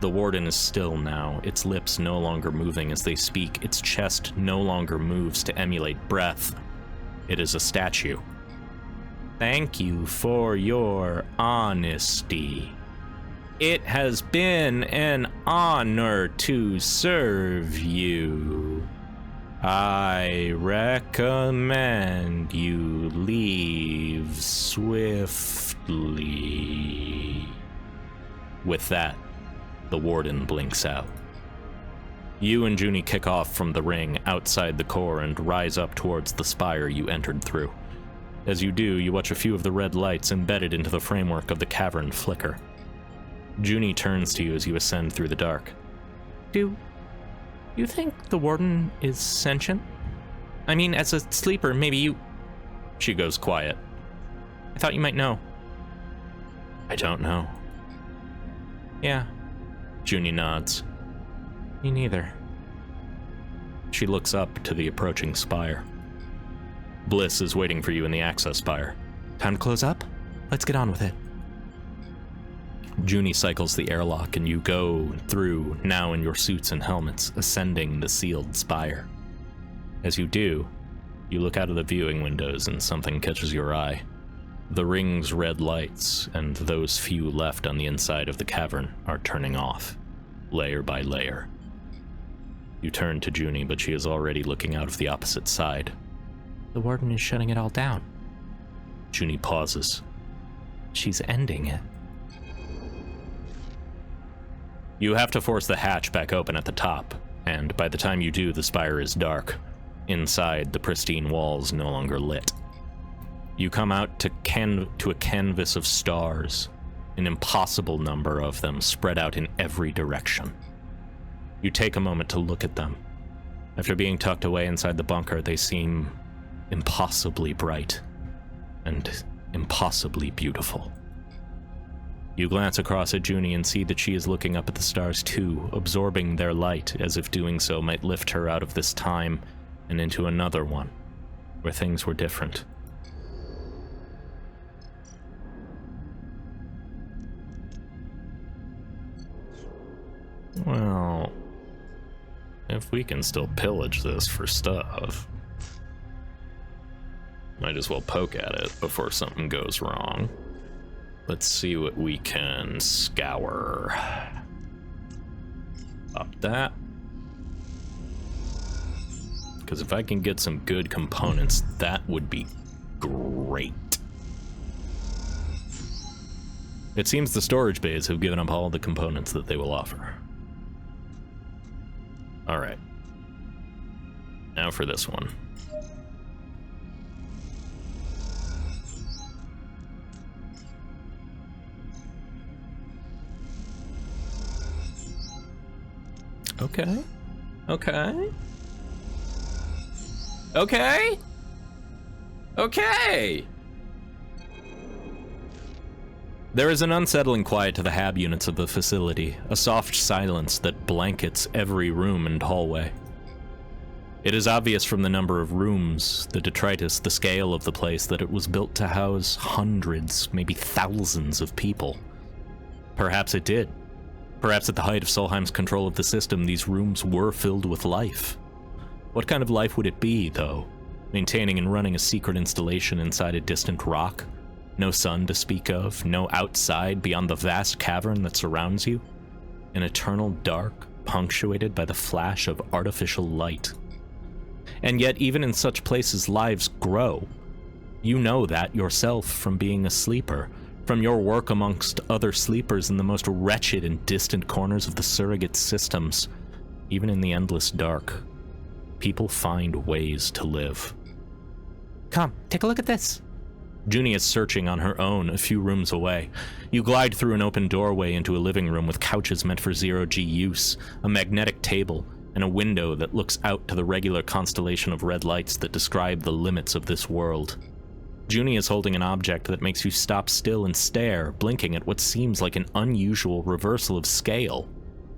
The warden is still now, its lips no longer moving as they speak, its chest no longer moves to emulate breath. It is a statue. Thank you for your honesty. It has been an honor to serve you. I recommend you leave swiftly. With that, the warden blinks out. You and Junie kick off from the ring outside the core and rise up towards the spire you entered through. As you do, you watch a few of the red lights embedded into the framework of the cavern flicker. Junie turns to you as you ascend through the dark. Do you think the warden is sentient? I mean, as a sleeper, maybe you... She goes quiet. I thought you might know. I don't know. Yeah. Junie nods. Me neither. She looks up to the approaching spire. Bliss is waiting for you in the access spire. Time to close up? Let's get on with it. Junie cycles the airlock and you go through, now in your suits and helmets, ascending the sealed spire. As you do, You look out of the viewing windows and something catches your eye. The ring's red lights, and those few left on the inside of the cavern, are turning off, layer by layer. You turn to Junie, but she is already looking out of the opposite side. The warden is shutting it all down. Junie pauses. She's ending it. You have to force the hatch back open at the top, and by the time you do, the spire is dark. Inside, the pristine walls no longer lit. You come out to a canvas of stars, an impossible number of them spread out in every direction. You take a moment to look at them. After being tucked away inside the bunker, they seem impossibly bright and impossibly beautiful. You glance across at Junie and see that she is looking up at the stars too, absorbing their light, as if doing so might lift her out of this time and into another one, where things were different. Well, if we can still pillage this for stuff, might as well poke at it before something goes wrong. Let's see what we can scour. Up that. Because if I can get some good components, that would be great. It seems the storage bays have given up all the components that they will offer. Alright. Now for this one. Okay. Okay. Okay. Okay. There is an unsettling quiet to the hab units of the facility, a soft silence that blankets every room and hallway. It is obvious from the number of rooms, the detritus, the scale of the place, that it was built to house hundreds, maybe thousands of people. Perhaps it did. Perhaps at the height of Solheim's control of the system, these rooms were filled with life. What kind of life would it be, though? Maintaining and running a secret installation inside a distant rock? No sun to speak of, no outside beyond the vast cavern that surrounds you? An eternal dark, punctuated by the flash of artificial light. And yet, even in such places, lives grow. You know that yourself from being a sleeper, from your work amongst other sleepers in the most wretched and distant corners of the surrogate systems. Even in the endless dark, people find ways to live. Come, take a look at this. Junie is searching on her own a few rooms away. You glide through an open doorway into a living room with couches meant for zero-G use, a magnetic table, and a window that looks out to the regular constellation of red lights that describe the limits of this world. Junie is holding an object that makes you stop still and stare, blinking at what seems like an unusual reversal of scale.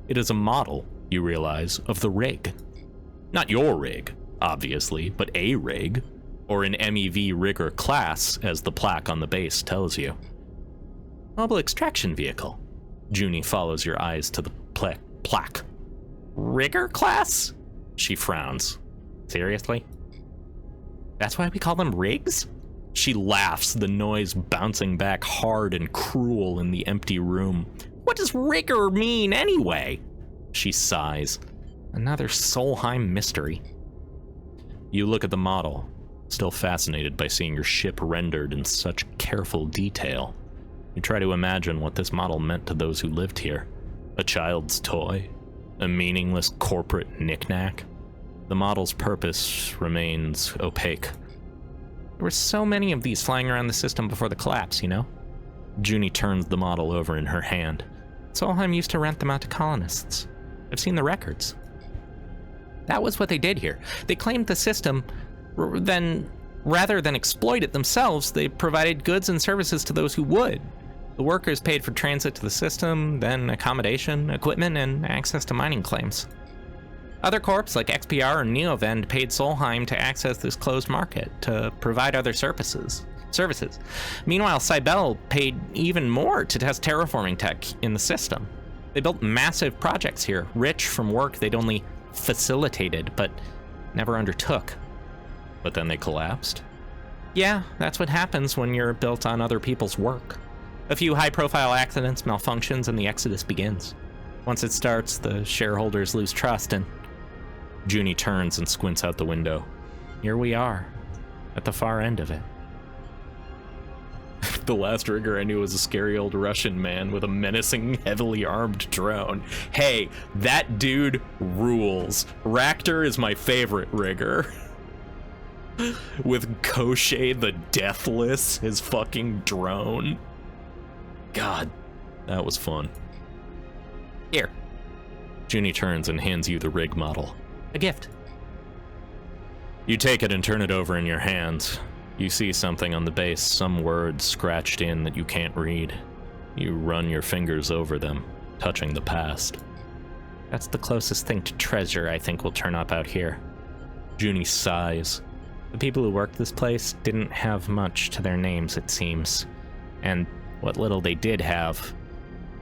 It is a model, you realize, of the rig. Not your rig, obviously, but a rig. Or an MEV rigger class, as the plaque on the base tells you. Mobile extraction vehicle. Junie follows your eyes to the plaque. Rigger class? She frowns. Seriously? That's why we call them rigs? She laughs, the noise bouncing back hard and cruel in the empty room. What does rigger mean anyway? She sighs. Another Solheim mystery. You look at the model, still fascinated by seeing your ship rendered in such careful detail. You try to imagine what this model meant to those who lived here. A child's toy? A meaningless corporate knickknack? The model's purpose remains opaque. There were so many of these flying around the system before the collapse, you know? Junie turns the model over in her hand. Solheim used to rent them out to colonists. I've seen the records. That was what they did here. They claimed the system, then, rather than exploit it themselves, they provided goods and services to those who would. The workers paid for transit to the system, then accommodation, equipment, and access to mining claims. Other corps like XPR and Neovend paid Solheim to access this closed market, to provide other services. Meanwhile, Cybele paid even more to test terraforming tech in the system. They built massive projects here, rich from work they'd only facilitated, but never undertook. But then they collapsed? Yeah, that's what happens when you're built on other people's work. A few high-profile accidents, malfunctions, and the exodus begins. Once it starts, the shareholders lose trust, and Junie turns and squints out the window. here we are, at the far end of it. The last rigger I knew was a scary old Russian man with a menacing, heavily armed drone. Hey, that dude rules. Ractor is my favorite rigger. With Koshe the Deathless, his fucking drone. God, that was fun. Here. Junie turns and hands you the rig model. A gift. You take it and turn it over in your hands. You see something on the base, some words scratched in that you can't read. You run your fingers over them, touching the past. That's the closest thing to treasure I think will turn up out here. Junie sighs. The people who worked this place didn't have much to their names, it seems. And what little they did have,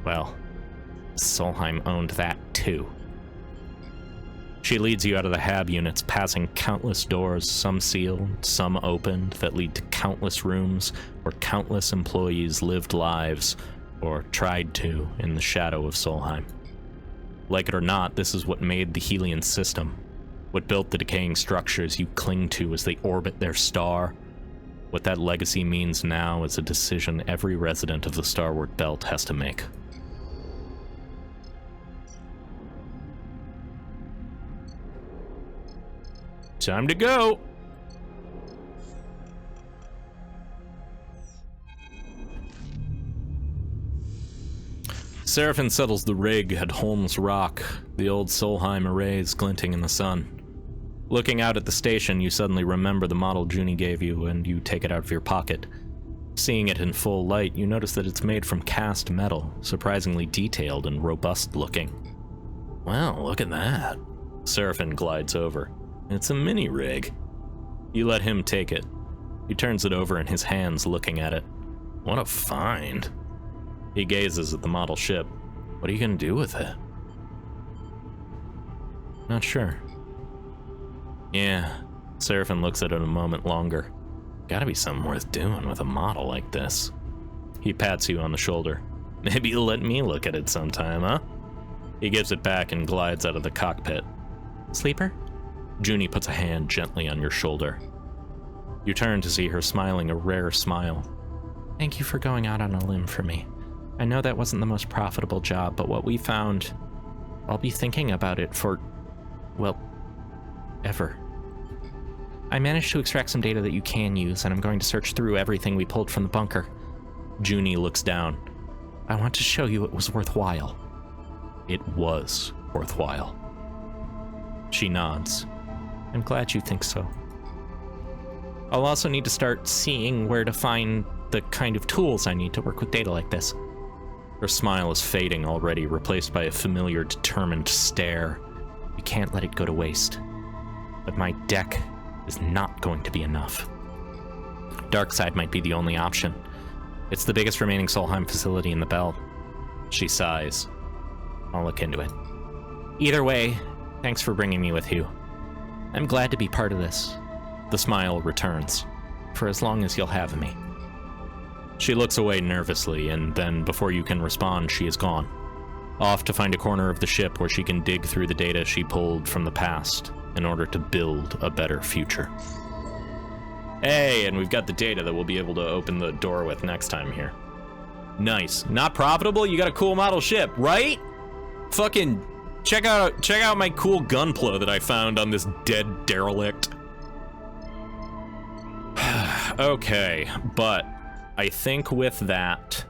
well, Solheim owned that too. She leads you out of the hab units, passing countless doors, some sealed, some opened, that lead to countless rooms where countless employees lived lives, or tried to, in the shadow of Solheim. Like it or not, this is what made the Helian system, what built the decaying structures you cling to as they orbit their star. What that legacy means now is a decision every resident of the Starward Belt has to make. Time to go! Seraphin settles the rig at Holmes Rock, the old Solheim arrays glinting in the sun. Looking out at the station, you suddenly remember the model Junie gave you, and you take it out of your pocket. Seeing it in full light, you notice that it's made from cast metal, surprisingly detailed and robust looking. Well, look at that. Seraphin glides over. It's a mini rig. You let him take it. He turns it over in his hands, looking at it. What a find. He gazes at the model ship. What are you gonna do with it? Not sure. Yeah. Seraphin looks at it a moment longer. Gotta be something worth doing with a model like this. He pats you on the shoulder. Maybe you'll let me look at it sometime, huh? He gives it back and glides out of the cockpit. Sleeper? Junie puts a hand gently on your shoulder. You turn to see her smiling a rare smile. Thank you for going out on a limb for me. I know that wasn't the most profitable job, but what we found, I'll be thinking about it for, well, ever. I managed to extract some data that you can use, and I'm going to search through everything we pulled from the bunker. Junie looks down. I want to show you it was worthwhile. It was worthwhile. She nods. I'm glad you think so. I'll also need to start seeing where to find the kind of tools I need to work with data like this. Her smile is fading already, replaced by a familiar, determined stare. We can't let it go to waste. But my deck is not going to be enough. Darkside might be the only option. It's the biggest remaining Solheim facility in the belt. She sighs. I'll look into it. Either way, thanks for bringing me with you. I'm glad to be part of this. The smile returns. For as long as you'll have me. She looks away nervously, and then, before you can respond, she is gone. Off to find a corner of the ship where she can dig through the data she pulled from the past in order to build a better future. Hey, and we've got the data that we'll be able to open the door with next time here. Nice. Not profitable? You got a cool model ship, right? Fucking check out my cool gunpla that I found on this dead derelict. Okay, but I think with that,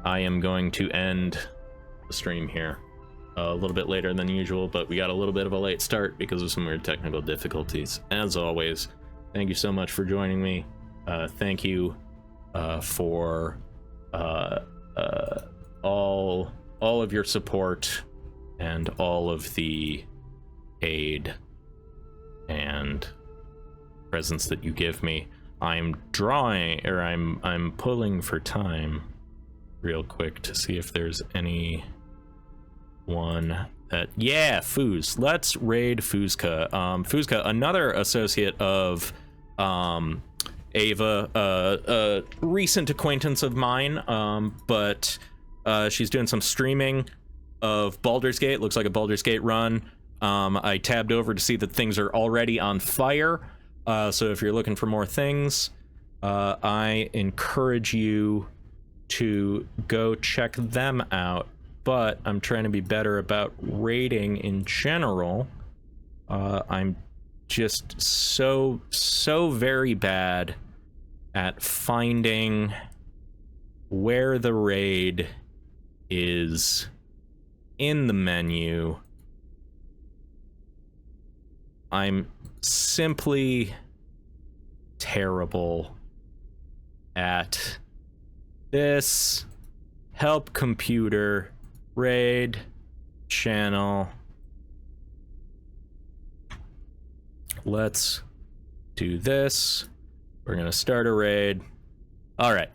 I am going to end the stream here a little bit later than usual, but we got a little bit of a late start because of some weird technical difficulties. As always, thank you so much for joining me. Thank you for all of your support and all of the aid and presents that you give me. I'm pulling for time real quick to see if there's any one that, yeah, Foos. Let's raid Fuzka. Fuzka, another associate of Ava, a recent acquaintance of mine, but she's doing some streaming of Baldur's Gate. Looks like a Baldur's Gate run. I tabbed over to see that things are already on fire. So if you're looking for more things, I encourage you to go check them out. But I'm trying to be better about rating in general. I'm just so very bad at finding where the raid is in the menu. I'm simply terrible at this. Help computer, raid, channel. Let's do this. We're gonna start a raid. All right.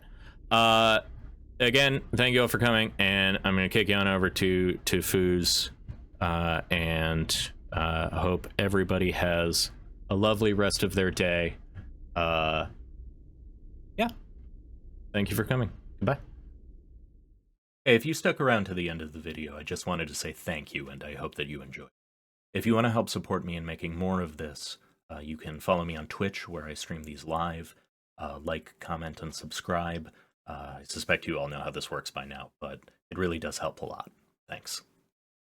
Again, thank you all for coming, and I'm gonna kick you on over to Foos, and hope everybody has a lovely rest of their day. Yeah. Thank you for coming. Goodbye. Hey, if you stuck around to the end of the video, I just wanted to say thank you, and I hope that you enjoyed. If you want to help support me in making more of this, you can follow me on Twitch, where I stream these live. Like, comment, and subscribe. I suspect you all know how this works by now, but it really does help a lot. Thanks.